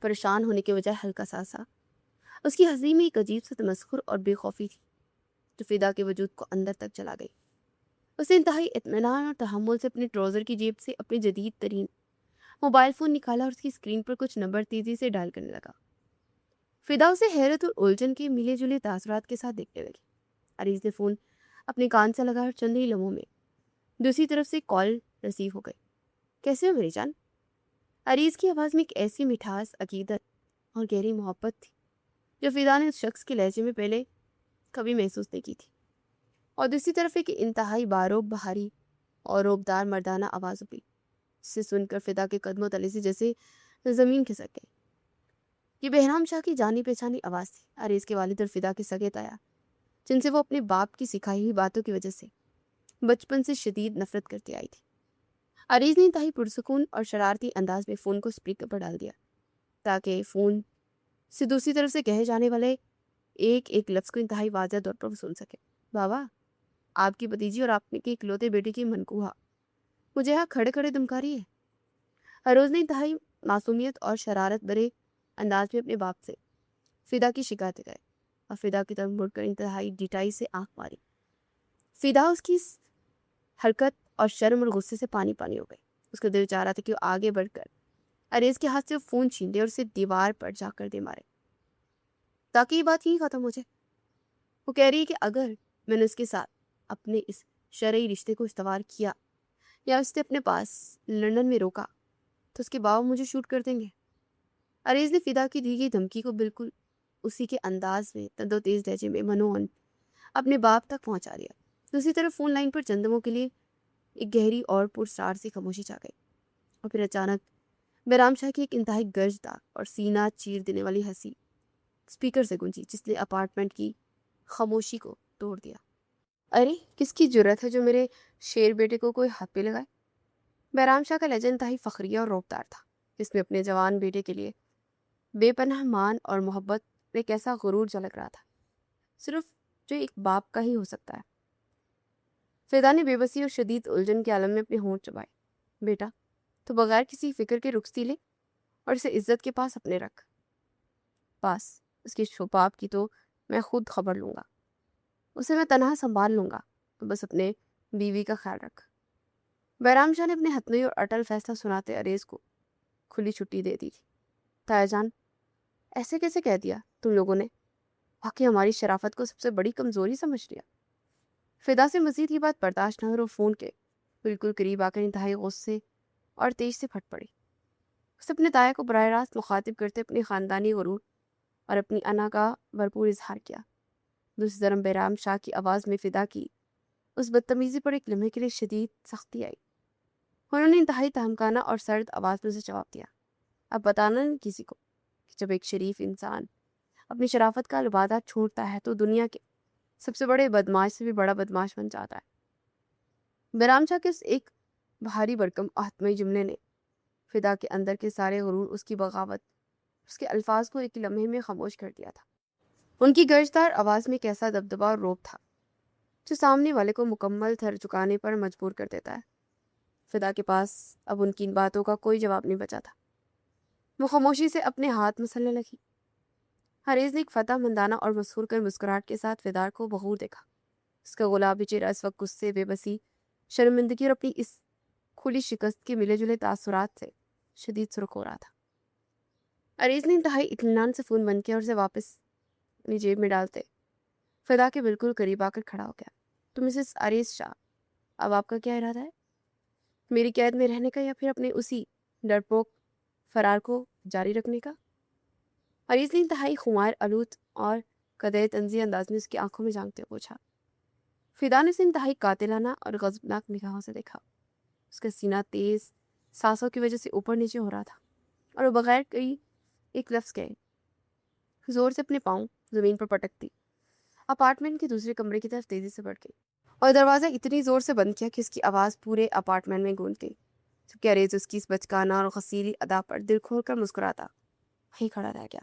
پریشان ہونے کے بجائے ہلکا سا اس کی ہنسی میں ایک عجیب سا تمسخر اور بے خوفی تھی جو فدا کے وجود کو اندر تک چلا گئی۔ اسے انتہائی اطمینان اور تحمل سے اپنے ٹراؤزر کی جیب سے اپنی جدید ترین موبائل فون نکالا اور اس کی اسکرین پر کچھ نمبر تیزی سے ڈائل کرنے لگا۔ فدا اسے حیرت اور الجھن کے ملے جلے تاثرات کے ساتھ دیکھنے لگی۔ عریض نے فون اپنے کان سے لگا اور چند ہی لمحوں میں دوسری طرف سے کال ریسیو ہو گئی۔ کیسے ہو میری جان؟ عریض کی آواز میں ایک ایسی مٹھاس، عقیدت اور گہری محبت تھی جو فدا نے اس شخص کے لہجے میں پہلے کبھی محسوس نہیں کی تھی، اور دوسری طرف ایک انتہائی باروب بہاری اور روبدار مردانہ آواز ابھری، جسے سن کر فدا کے قدموں تلے سے جیسے زمین کھسک گئی۔ یہ بہرام شاہ کی جانی پہچانی آواز تھی، عریض کے والد اور فدا کے سگے تایا، جن سے وہ اپنے باپ کی سکھائی ہوئی باتوں کی وجہ سے بچپن سے شدید نفرت کرتی آئی تھی۔ عریض نے انتہائی پرسکون اور شرارتی انداز میں فون کو اسپیکر پر ڈال دیا تاکہ فون سے دوسری طرف سے کہے جانے والے ایک ایک لفظ کو انتہائی واضح طور پر وہ سن سکے۔ بابا، آپ کی بھتیجی اور آپ کے اکلوتے بیٹے کی منقوہ مجھے یہاں کھڑے کھڑے دھمکا رہی ہے۔ ہروز نے انتہائی معصومیت اور شرارت بھرے انداز میں اپنے باپ سے فدا کی شکایت گئے اور فدا کی طرف مڑ کر انتہائی ڈٹائی سے آنکھ ماری۔ فدا اس کی اس حرکت اور شرم اور غصے سے پانی پانی ہو گئی۔ اس کا دل چاہ رہا تھا کہ وہ آگے بڑھ کر عریض کے ہاتھ سے فون چھین دے اور اسے دیوار پر جا کر دے مارے تاکہ یہ بات یہیں ختم ہو جائے۔ وہ کہہ رہی ہے کہ اگر میں نے اس کے ساتھ اپنے اس شرعی رشتے کو استوار کیا یا اسے اپنے پاس لندن میں روکا تو اس کے باپ مجھے شوٹ کر دیں گے۔ عریض نے فدا کی دی گئی دھمکی کو بالکل اسی کے انداز میں تند و تیز لہجے میں منوعن اپنے باپ تک پہنچا دیا۔ دوسری طرف فون لائن پر چند دموں کے لیے ایک گہری اور پرسرار سی خاموشی چھا گئی، اور پھر اچانک بہرام شاہ کی ایک انتہائی گرجدار اور سینہ چیر دینے والی ہنسی اسپیکر سے گونجی جس نے اپارٹمنٹ کی خاموشی کو توڑ دیا۔ ارے کس کی جرت ہے جو میرے شیر بیٹے کو کوئی ہاتھ پہ لگائے؟ بہرام شاہ کا لہجہ انتہائی فخریہ اور روبدار تھا، جس میں اپنے جوان بیٹے کے لیے بے پناہ مان اور محبت میں کیسا غرور جھلک رہا تھا، صرف جو ایک باپ کا ہی ہو سکتا ہے۔ فدا نے بے بسی اور شدید الجھن کے عالم میں اپنے ہونٹ چبائے۔ بیٹا، تو بغیر کسی فکر کے رخصتی لے اور اسے عزت کے پاس اپنے رکھ۔ پاس اس کے باپ کی تو میں خود خبر لوں گا، اسے میں تنہا سنبھال لوں گا، تو بس اپنے بیوی کا خیال رکھ۔ بہرام شاہ نے اپنے حتمی اور اٹل فیصلہ سناتے عریض کو کھلی چھٹی دے دی تھی۔ تایا جان، ایسے کیسے کہہ دیا تم لوگوں نے؟ واقعی ہماری شرافت کو سب سے بڑی کمزوری سمجھ لیا۔ فدا سے مزید یہ بات برداشت نہ ہو، فون کے بالکل قریب آ کر انتہائی غصے اور تیز سے پھٹ پڑی۔ اس اپنے تایا کو براہ راست مخاطب کرتے اپنے خاندانی غرور اور اپنی انا کا بھرپور اظہار کیا۔ دوسری طرف بہرام شاہ کی آواز میں فدا کی اس بدتمیزی پر ایک لمحے کے لیے شدید سختی آئی۔ انہوں نے انتہائی تہمکانہ اور سرد آواز میں اسے جواب دیا، اب بتانا نہیں کسی کو کہ جب ایک شریف انسان اپنی شرافت کا لبادہ چھوڑتا ہے تو دنیا کے سب سے بڑے بدماش سے بھی بڑا بدماش بن جاتا ہے۔ بہرام شاہ کے اس ایک بھاری بھرکم آتمائی جملے نے فدا کے اندر کے سارے غرور، اس کی بغاوت، اس کے الفاظ کو ایک لمحے میں خاموش کر دیا تھا۔ ان کی گرجدار آواز میں کیسا دبدبا اور روب تھا جو سامنے والے کو مکمل سر جھکانے پر مجبور کر دیتا ہے۔ فدا کے پاس اب ان کی ان باتوں کا کوئی جواب نہیں بچا تھا۔ وہ خاموشی سے اپنے ہاتھ مسلنے لگی۔ حریض نے ایک فتح مندانہ اور مسحور کر مسکراہٹ کے ساتھ فدا کو بغور دیکھا۔ اس کا گلابی چہرہ اس وقت غصے، بے بسی، شرمندگی اور اپنی اس کھلی شکست کے ملے جلے تاثرات سے شدید سرخ ہو رہا تھا۔ عریض نے انتہائی اطمینان سے فون بند کیا اور اسے واپس اپنی جیب میں ڈالتے فدا کے بالکل قریب آ کر کھڑا ہو گیا۔ تو مسز عریض شاہ، اب آپ کا کیا ارادہ ہے؟ میری قید میں رہنے کا یا پھر اپنے اسی ڈرپوک فرار کو جاری رکھنے کا؟ عریض نے انتہائی خمار آلود اور قدرے تنزیہ انداز میں اس کی آنکھوں میں جھانکتے ہوئے پوچھا۔ فدا نے اسے انتہائی قاتلانہ اور غضبناک نگاہوں سے دیکھا۔ اس کا سینہ تیز سانسوں کی وجہ سے اوپر نیچے ہو رہا تھا اور وہ بغیر کوئی ایک لفظ کہے زور سے اپنے پاؤں زمین پر پٹکتی اپارٹمنٹ کے دوسرے کمرے کی طرف تیزی سے بڑھ گئی اور دروازہ اتنی زور سے بند کیا کہ اس کی آواز پورے اپارٹمنٹ میں گونج گئی، جبکہ عریض اس کی اس بچکانہ اور غسیلی ادا پر دل کھول کر مسکراتا वहीं खड़ा रह गया।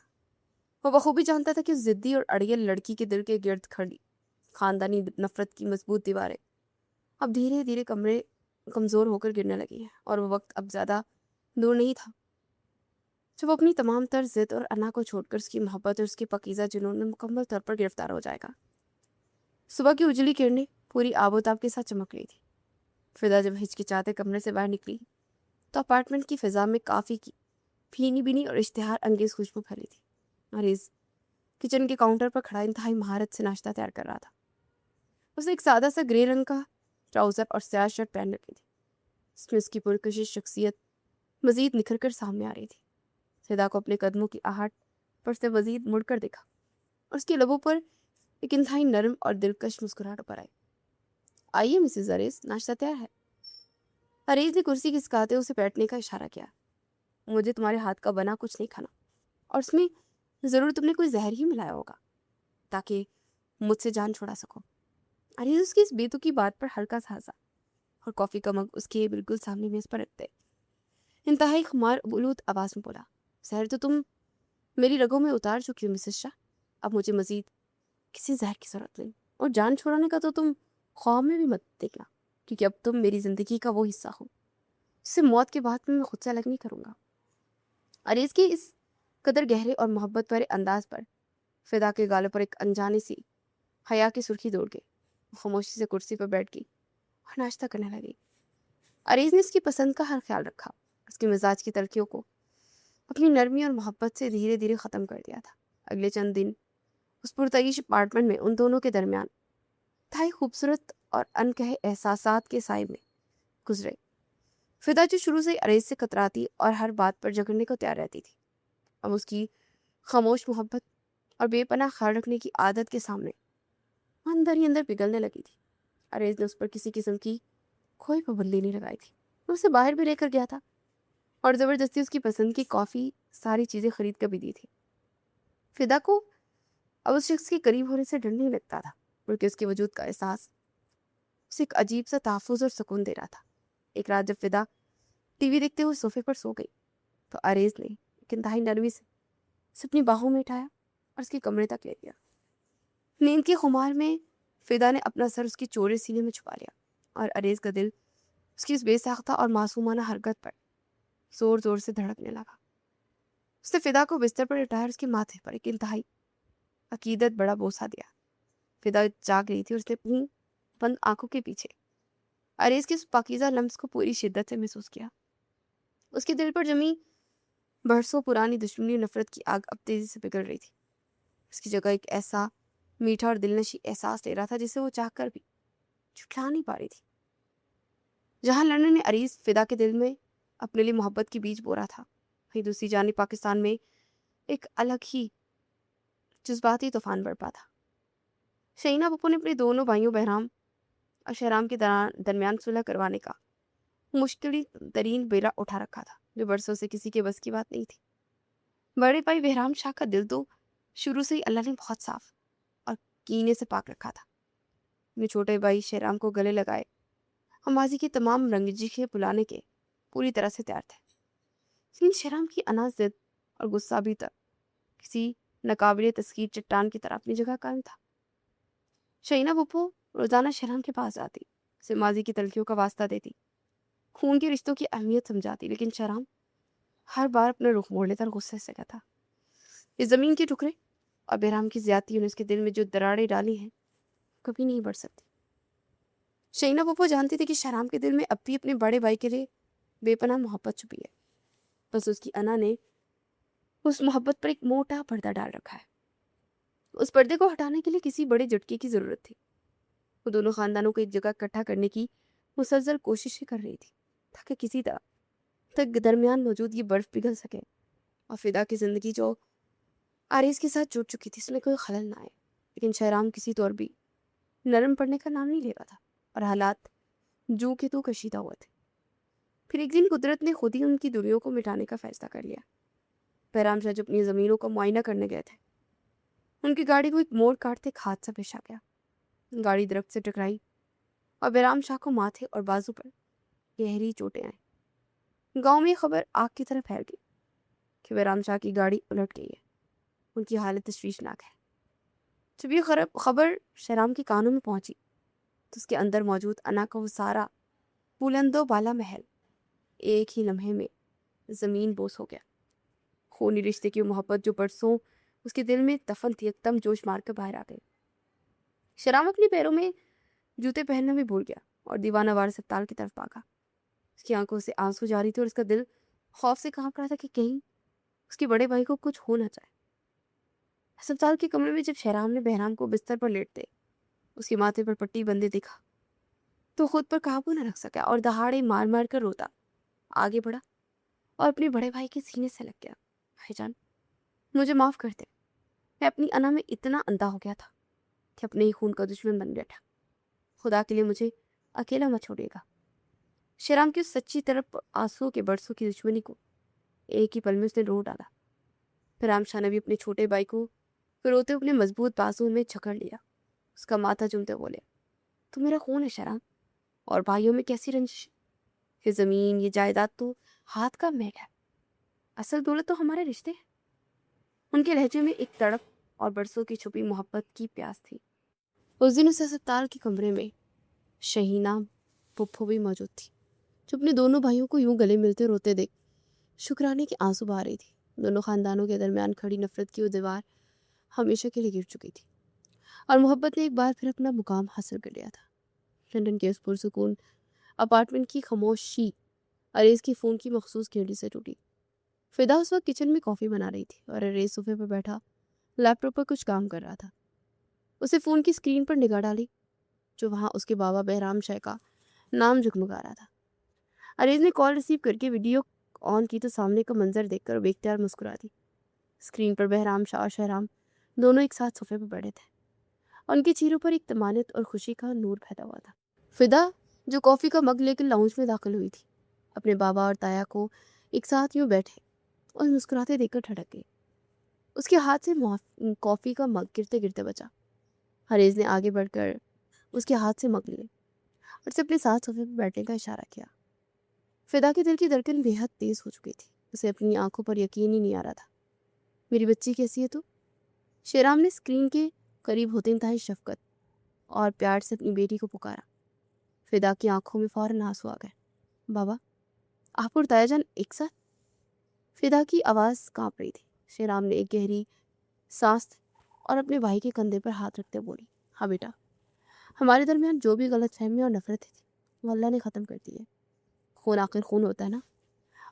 वो बखूबी जानता था कि उस जिद्दी और अड़ियल लड़की के दिल के गिर्द खड़ी खानदानी नफरत की मजबूत दीवारें अब धीरे धीरे कमरे कमजोर होकर गिरने लगी हैं, और वो वक्त अब ज्यादा दूर नहीं था जब वो अपनी तमाम तर जिद और अना को छोड़कर उसकी मोहब्बत और उसकी पकीजा जुनून में मुकम्मल तौर पर गिरफ्तार हो जाएगा। सुबह की उजली किरणें पूरी आबोताब के साथ चमक रही थी। फिदा जब हिचकिचाते कमरे से बाहर निकली तो अपार्टमेंट की फिजा में काफी की भीनी भीनी और इश्तिहार अंगेज खुशबू फैली थी। अरीज किचन के काउंटर पर खड़ा इंतहाई महारत से नाश्ता तैयार कर रहा था। उसने एक सादा सा ग्रे रंग का ट्राउजर और स्याह शर्ट पहन रखी थी। इसमें उसकी पुरकशिश शख्सियत मजीद निखर कर सामने आ रही थी। फिदा को अपने कदमों की आहट पर से मजीद मुड़कर देखा और उसके लबों पर एक इंतहाई नरम और दिलकश मुस्कुराहट उभर आई। आइए मिसेज अरेज, नाश्ता तैयार है। अरेज ने कुर्सी खिसकाते उसे बैठने का इशारा किया। मुझे तुम्हारे हाथ का बना कुछ नहीं खाना, और उसमें जरूर तुमने कोई जहर ही मिलाया होगा ताकि मुझसे जान छुड़ा सको। अरेज उसकी इस बेतुकी बात पर हल्का सा हंसा और कॉफी का मग उसके बिल्कुल सामने मेज पर रखते इंतहाई खुमार बुलूद आवाज में बोला, जहर तो तुम मेरी रगों में उतार चुकी हो मिसेस शाह। अब मुझे मजीद किसी जहर की जरूरत नहीं, और जान छुड़ाने का तो तुम ख्वाब में भी मत देखना, क्योंकि अब तुम मेरी जिंदगी का वो हिस्सा हो जिससे मौत के बाद में मैं खुद से अलग नहीं करूंगा। अरेज के इस कदर गहरे और मोहब्बत भरे अंदाज पर फिदा के गालों पर एक अनजानी सी हया की सुर्खी दौड़ गई। वो खामोशी से कुर्सी पर बैठ गई और नाश्ता करने लगी। अरेज ने उसकी पसंद का हर ख्याल रखा, उसके मिजाज की तलखियों को अपनी नरमी और मोहब्बत से धीरे धीरे ख़त्म कर दिया था। अगले चंद दिन उस पुरतईश अपार्टमेंट में उन दोनों के दरमियान इंतहाई खूबसूरत और अनकहे एहसासात के साए में गुजरे। फिदा जो शुरू से अरेज से कतराती और हर बात पर झगड़ने को तैयार रहती थी, अब उसकी खामोश मोहब्बत और बेपनाह ख्याल रखने की आदत के सामने अंदर ही अंदर पिघलने लगी थी। अरेज ने उस पर किसी किस्म की कोई पाबंदी नहीं लगाई थी। वो उसे बाहर भी लेकर गया था और ज़बरदस्ती उसकी पसंद की कॉफ़ी सारी चीज़ें खरीद कर भी दी थी। फिदा को अब उस शख्स के करीब होने से डर नहीं लगता था, बल्कि उसके वजूद का एहसास उसे एक अजीब सा तहफ़्फ़ुज़ और सुकून दे रहा था। एक रात जब फिदा टीवी देखते हुए सोफे पर सो गई तो अरेज ने एक इंतहाई नरमी से उसे अपनी बाहों में उठाया और उसके कमरे तक ले गया। नींद के खुमार में फिदा ने अपना सर उसकी चौड़े सीने में छुपा लिया और अरेज का दिल उसकी उस बेसाख्ता और मासूमाना हरकत पर जोर जोर से धड़कने लगा। उसने फिदा को बिस्तर पर उठाकर उसके माथे पर एक इंतहाई अकीदत बड़ा बोसा दिया। फिदा जाग रही थी और उसने अपनी बंद आंखों के पीछे अरेज के उस पाकीज़ा लम्स को पूरी शिद्दत से महसूस किया। उसके दिल पर जमी बरसों पुरानी दुश्मनी नफरत की आग अब तेजी से पिघल रही थी। उसकी जगह एक ऐसा मीठा और दिलनशी एहसास ले रहा था जिसे वो चाहकर भी छुटला नहीं पा रही थी। जहां लंदन ने अरीज फिदा के दिल में अपने लिए मोहब्बत की बीज बोरा था, वहीं दूसरी जानिब पाकिस्तान में एक अलग ही जज्बाती तूफान बरपा था। शहीना पप्पू ने अपने दोनों भाइयों बहराम और शहराम के दरमियान सुलह करवाने का मुश्किल तरीन बेड़ा उठा रखा था, जो बरसों से किसी के बस की बात नहीं थी। बड़े भाई बहराम शाह का दिल तो शुरू से ही अल्लाह ने बहुत साफ और कीने से पाक रखा था। अपने छोटे भाई शहराम को गले लगाए और माजी की तमाम रंजिशें बुलाने के पूरी तरह से तैयार थे। लेकिन शहराम की अना जिद और गुस्सा भी तक किसी नाकाबिले तस्कीर चट्टान की तरह अपनी जगह कायम था। शहीना पप्पू रोजाना शहराम के पास आती, उसे माजी की तलखियों का वास्ता देती, खून के रिश्तों की अहमियत समझाती, लेकिन शहराम हर बार अपना रुख मोड़ लेता और गुस्से से कहता, इस जमीन के टुकड़े और बेराम की ज्यादती ने उसके दिल में जो दरारें डाली हैं कभी नहीं बढ़ सकती। शहीना पप्पू जानती थी कि शहराम के दिल में अब भी अपने बड़े भाई के लिए बेपनाह मोहब्बत छुपी है, बस उसकी अना ने उस मोहब्बत पर एक मोटा पर्दा डाल रखा है। उस पर्दे को हटाने के लिए किसी बड़े झटके की जरूरत थी। वो दोनों खानदानों को एक जगह इकट्ठा करने की मुसलसल कोशिशें कर रही थी ताकि किसी तरह तक दरमियान मौजूद ये बर्फ पिघल सके और फिदा की जिंदगी जो आरिस के साथ जुड़ चुकी थी इसमें कोई खलल ना आए। लेकिन शहराम किसी तौर भी नरम पड़ने का नाम नहीं ले रहा था और हालात जू के तो कशीदा हुए थे। फिर एक दिन कुदरत ने खुद ही उनकी दूरियों को मिटाने का फैसला कर लिया। बहराम शाह जो अपनी ज़मीनों का मुआयना करने गए थे, उनकी गाड़ी को एक मोड़ काटते एक हादसा पेश आ गया। गाड़ी दरख्त से टकराई और बहराम शाह को माथे और बाजू पर गहरी चोटें आई। गांव में ये खबर आग की तरह फैल गई کہ بہرام شاہ کی گاڑی الٹ گئی ہے، ان کی حالت تشویشناک ہے۔ جب یہ خبر شہرام کے کانوں میں پہنچی تو اس کے اندر موجود انا کا وہ سارا بلند و بالا محل ایک ہی لمحے میں زمین بوس ہو گیا۔ خونی رشتے کی محبت جو برسوں اس کے دل میں دفن تھی ایک دم جوش مار کر باہر آ گئی۔ شہرام اپنے پیروں میں جوتے پہننا بھی بھول گیا اور دیوانہ وار ہسپتال کی طرف بھاگا۔ اس کی آنکھوں سے آنسو جاری تھے اور اس کا دل خوف سے کانپ رہا تھا کہ کہیں اس کے بڑے بھائی کو کچھ ہو نہ جائے۔ ہسپتال کے کمرے میں جب شہرام نے بہرام کو بستر پر لیٹتے اس کے ماتھے پر پٹی بندے دیکھا تو خود پر قابو نہ رکھ سکا اور دہاڑے مار مار کر روتا آگے بڑھا اور اپنے بڑے بھائی کے سینے سے لگ گیا۔ بھائی جان، مجھے معاف کر دے، میں اپنی انا میں اتنا اندھا ہو گیا تھا کہ اپنے ہی خون کا دشمن بن بیٹھا۔ خدا کے لیے مجھے اکیلا مت چھوڑیے گا۔ شہرام کی اس سچی طرف آنسو کے برسوں کی دشمنی کو ایک ہی پل میں اس نے رو ڈالا۔ بہرام شاہ نے بھی اپنے چھوٹے بھائی کو روتے اپنے مضبوط بازو میں جھکڑ لیا، اس کا ماتھا چومتے بولے، تو میرا خون ہے شہرام، اور بھائیوں میں کیسی رنجش؟ یہ زمین، یہ جائیداد تو ہاتھ کا میل ہے، اصل دولت تو ہمارے رشتے ہیں۔ ان کے لہجے میں ایک تڑپ اور برسوں کی چھپی محبت کی پیاس تھی۔ اس دن اس ہسپتال کے کمرے میں شہینہ پپھو بھی موجود تھی، جو اپنے دونوں بھائیوں کو یوں گلے ملتے روتے دیکھ شکرانے کے آنسو بہا رہی تھی۔ دونوں خاندانوں کے درمیان کھڑی نفرت کی وہ دیوار ہمیشہ کے لیے گر چکی تھی اور محبت نے ایک بار پھر اپنا مقام حاصل کر لیا تھا۔ لندن کے اس پرسکون اپارٹمنٹ کی خاموشی اریز کی فون کی مخصوص گھنٹی سے ٹوٹی۔ فدا اس وقت کچن میں کافی بنا رہی تھی اور اریز صوفے پر بیٹھا لیپ ٹاپ پر کچھ کام کر رہا تھا۔ اسے فون کی اسکرین پر نگاہ ڈالی جو وہاں اس کے بابا بہرام شاہ کا نام جگمگا رہا تھا۔ اریز نے کال ریسیو کر کے ویڈیو آن کی تو سامنے کا منظر دیکھ کر بے اختیار مسکرا دی۔ اسکرین پر بہرام شاہ اور شہرام دونوں ایک ساتھ صوفے پر بیٹھے تھے، ان کے چہروں پر ایک طمانت اور خوشی کا نور پیدا ہوا تھا۔ فدا جو کافی کا مگ لے کر لاؤنج میں داخل ہوئی تھی، اپنے بابا اور تایا کو ایک ساتھ یوں بیٹھے اور مسکراتے دیکھ کر ٹھڑک گئی۔ اس کے ہاتھ سے کافی کا مگ گرتے گرتے بچا۔ اریز نے آگے بڑھ کر اس کے ہاتھ سے مگ لیے اور اسے اپنے ساتھ صوفے پر بیٹھنے کا اشارہ کیا۔ فدا کے دل کی دھڑکن بے حد تیز ہو چکی تھی، اسے اپنی آنکھوں پر یقین ہی نہیں آ رہا تھا۔ میری بچی کیسی ہے تو؟ شہرام نے اسکرین کے قریب ہوتے انتہائی شفقت اور پیار سے اپنی بیٹی کو پکارا۔ فدا کی آنکھوں میں فوراً آنسو آ گئے۔ بابا، آپ اور تایا جان ایک ساتھ؟ فدا کی آواز کانپ رہی تھی۔ شہرام نے ایک گہری سانس اور اپنے بھائی کے کندھے پر ہاتھ رکھتے بولی، ہاں بیٹا، ہمارے درمیان جو بھی غلط فہمی اور نفرت تھی وہ اللہ نے ختم کر دی ہے۔ خون آخر خون ہوتا ہے نا،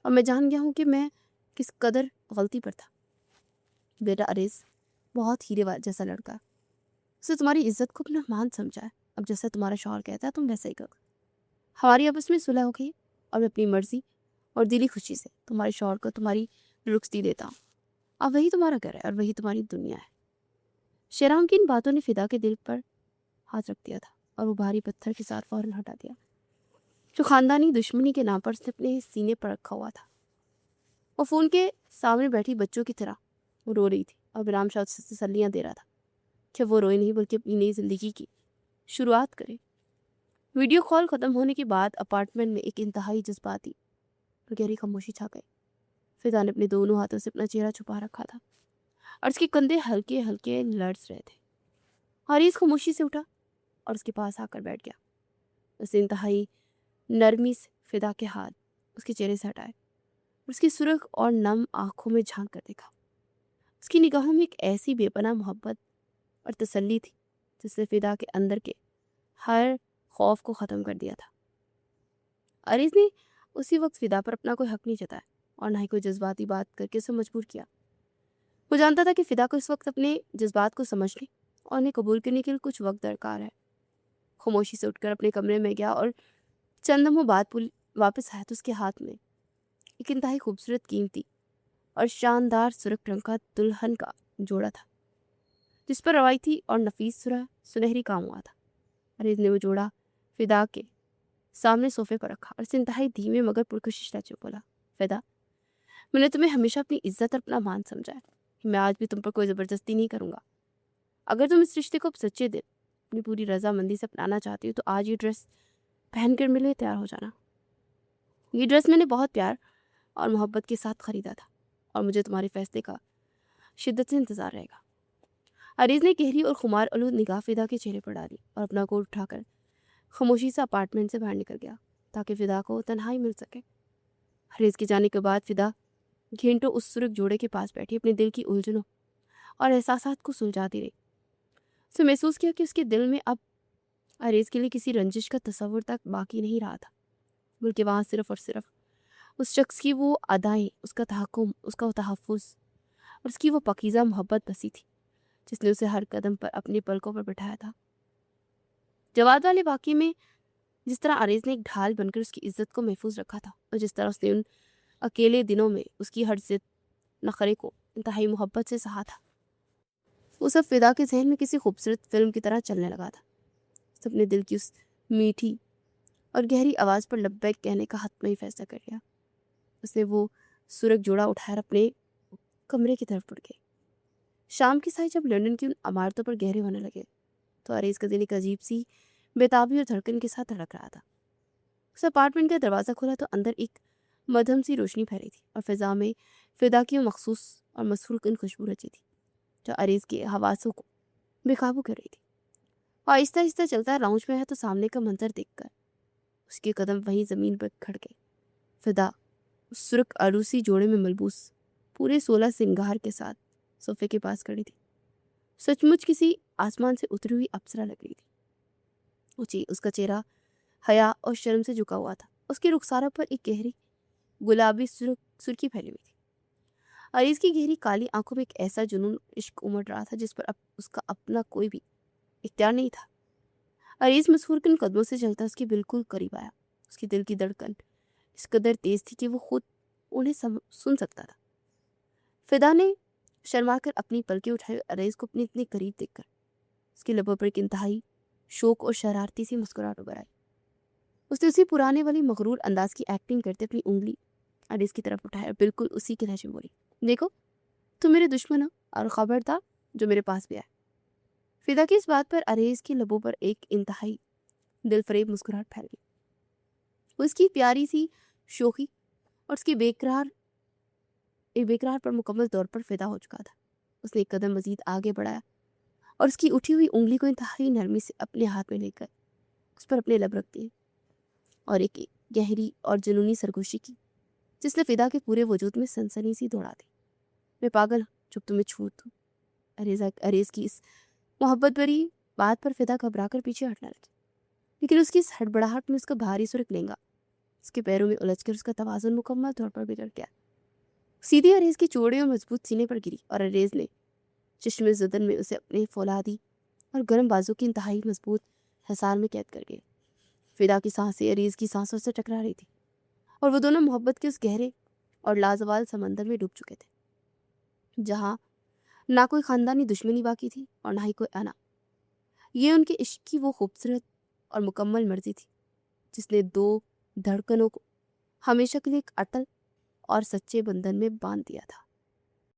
اور میں جان گیا ہوں کہ میں کس قدر غلطی پر تھا۔ بیٹا اریز بہت ہیرے جیسا لڑکا، اسے تمہاری عزت کو اپنا مان سمجھا ہے۔ اب جیسا تمہارا شوہر کہتا ہے تم ویسا ہی کرو۔ ہماری آپس میں صلح ہو گئی اور میں اپنی مرضی اور دلی خوشی سے تمہارے شوہر کو تمہاری رخصتی دیتا ہوں۔ اب وہی تمہارا گھر ہے اور وہی تمہاری دنیا ہے۔ شہرام کی ان باتوں نے فدا کے دل پر ہاتھ رکھ دیا تھا اور وہ بھاری پتھر کے ساتھ فوراً ہٹا دیا جو خاندانی دشمنی کے نام پر اس نے اپنے سینے پر رکھا ہوا تھا۔ وہ فون کے سامنے بیٹھی بچوں کی طرح وہ رو رہی تھی اور بہرام شاہ اسے تسلیاں دے رہا تھا کہ وہ روئے نہیں بلکہ اپنی نئی زندگی کی شروعات کرے۔ ویڈیو کال ختم ہونے کے بعد اپارٹمنٹ میں ایک انتہائی جذباتی اور گہری خاموشی چھا گئی۔ فدا نے اپنے دونوں ہاتھوں سے اپنا چہرہ چھپا رکھا تھا اور اس کے کندھے ہلکے ہلکے لرز رہے تھے۔ حریث خاموشی سے اٹھا اور اس کے پاس آ کر بیٹھ گیا۔ اس نے انتہائی نرمی سے فدا کے ہاتھ اس کے چہرے سے ہٹائے اور اس کی سرخ اور نم آنکھوں میں جھانک کر دیکھا۔ اس کی نگاہوں میں ایک ایسی بے پناہ محبت اور تسلی تھی جس نے فدا کے اندر کے ہر خوف کو ختم کر دیا تھا۔ اریز نے اسی وقت فدا پر اپنا کوئی حق نہیں جتایا اور نہ ہی کوئی جذباتی بات کر کے اسے مجبور کیا۔ وہ جانتا تھا کہ فدا کو اس وقت اپنے جذبات کو سمجھنے اور انہیں قبول کرنے کے لیے کچھ وقت درکار ہے۔ خاموشی سے اٹھ کر اپنے کمرے میں گیا اور چند لمحوں بعد واپس آیا تو اس کے ہاتھ میں ایک انتہائی خوبصورت، قیمتی اور شاندار سرخ رنگ کا دلہن کا جوڑا تھا جس پر روایتی اور نفیس سنہری کام ہوا تھا۔ اریز نے وہ جوڑا فدا کے سامنے صوفے پر رکھا اور اسے انتہائی دھیمے مگر پرکشش لہجے بولا، فدا، میں نے تمہیں ہمیشہ اپنی عزت اور اپنا مان سمجھا ہے۔ میں آج بھی تم پر کوئی زبردستی نہیں کروں گا۔ اگر تم اس رشتے کو سچے دل اپنی پوری رضامندی سے اپنانا چاہتی ہو تو آج یہ ڈریس پہن کر میرے لیے تیار ہو جانا۔ یہ ڈریس میں نے بہت پیار اور محبت کے ساتھ خریدا تھا और मुझे तुम्हारे फैसले का शिद्दत से इंतज़ार रहेगा। अरीज़ ने गहरी और खुमार आलूद निगाह फिदा के चेहरे पर डाली और अपना कोट उठाकर खामोशी से अपार्टमेंट से बाहर निकल गया ताकि फिदा को तन्हाई मिल सके। अरीज़ के जाने के बाद फिदा घंटों उस सुर्ख जोड़े के पास बैठी अपने दिल की उलझनों और एहसासात को सुलझाती रही। उसे महसूस किया कि उसके दिल में अब अरीज़ के लिए किसी रंजिश का तस्वुर तक बाकी नहीं रहा था, बल्कि वहाँ सिर्फ और सिर्फ उस शख्स की वो अदाएं, उसका तहक्कुम, उसका वो तहफ़्फ़ुज़ और उसकी वो पकीज़ा मोहब्बत बसी थी जिसने उसे हर कदम पर अपने पलकों पर बिठाया था। जवाद वाले वाक़ये में जिस तरह अरीज़ ने एक ढाल बनकर उसकी इज्जत को महफूज रखा था और जिस तरह उसने उन अकेले दिनों में उसकी हर जिद नखरे को इंतहाई मोहब्बत से सहा था, वो सब फिदा के जहन में किसी खूबसूरत फिल्म की तरह चलने लगा था। उसने अपने दिल की उस मीठी और गहरी आवाज़ पर लब्बैक कहने का हतमी फैसला कर लिया। उसने वो सुरख जोड़ा उठाकर अपने कमरे की तरफ मुड़ गई। शाम की साय जब लंदन की उन इमारतों पर गहरे होने लगे तो अरीज़ का दिल एक अजीब सी बेताबी और धड़कन के साथ धड़क रहा था। उस अपार्टमेंट का दरवाज़ा खोला तो अंदर एक मध्यम सी रोशनी फैली थी और फिजा में फिदा की वो मखसूस और मसरूकन खुशबू रची थी जो अरीज़ के हवासों को बेकाबू कर रही थी। और आहिस्ता आहिस्ता चलता लाउंज में है तो सामने का मंजर देखकर उसके कदम वहीं ज़मीन पर खड़ गए। फिदा उस सुर्ख अरूसी जोड़े में मलबूस पूरे 16 सिंगार के साथ सोफे के पास खड़ी थी। सचमुच किसी आसमान से उतरी हुई अप्सरा लग रही थी। ऊंची उसका चेहरा हया और शर्म से झुका हुआ था। उसके रुखसारों पर एक गहरी गुलाबी सुर्खी फैली हुई थी। अरीज़ की गहरी काली आंखों में एक ऐसा जुनून इश्क उमड़ रहा था जिस पर अब उसका अपना कोई भी इख्तियार नहीं था। अरीज़ मसहूरकन कदमों से चलता उसके बिल्कुल करीब आया। उसकी दिल की धड़कन इस कदर तेज थी कि वो खुद उन्हें सुन सकता था। फिदा ने शर्मा कर अपनी पलकें उठाई। अरीज़ को अपने इतने करीब देखकर उसके लबों पर एक इंतहाई शौक और शरारती सी मुस्कुराहट उभर आई। उसने उसी पुराने वाली मगरूर अंदाज की एक्टिंग करते अपनी उंगली अरीज़ की तरफ उठाया और बिल्कुल उसी के लहजे में बोली, देखो तुम मेरे दुश्मन हो और खबरदार जो मेरे पास भी आए। फिदा की इस बात पर अरीज़ के लबों पर एक इंतहाई दिलफरेब मुस्कुराहट फैल गई। उसकी प्यारी सी शोखी और उसकी बेकरार पर मुकम्मल तौर पर फिदा हो चुका था। उसने एक कदम मजीद आगे बढ़ाया और उसकी उठी हुई उंगली को इंतहाई नरमी से अपने हाथ में लेकर उस पर अपने लब रख दिए और एक गहरी और जुनूनी सरगोशी की जिसने फिदा के पूरे वजूद में सनसनी सी दौड़ा दी। मैं पागल हूं जब तुम्हें छू दूं। अरीज़ की इस मोहब्बत भरी बात पर फिदा घबरा कर पीछे हटने लगी, लेकिन उसकी इस हड़बड़ाहट में उसका भारी सुर्ख लहंगा उसके पैरों में उलझकर उसका तवाज़ुन मुकम्मल तौर पर बिगड़ गया। सीधी अरीज़ के चौड़े और मजबूत सीने पर गिरी और अरीज़ ने चश्मे ज़ुदन में उसे अपने फौलादी और गर्म बाजू की इंतहाई मजबूत हिसार में कैद कर गए। फिदा की सांसें अरीज़ की सांसों से टकरा रही थी और वो दोनों मोहब्बत के उस गहरे और लाजवाल समंदर में डूब चुके थे जहाँ ना कोई ख़ानदानी दुश्मनी बाकी थी और ना ही कोई अना। ये उनके इश्क की वो खूबसूरत और मुकम्मल मर्जी थी जिसने दो धड़कनों को हमेशा के लिए एक अटल और सच्चे बंधन में बांध दिया था।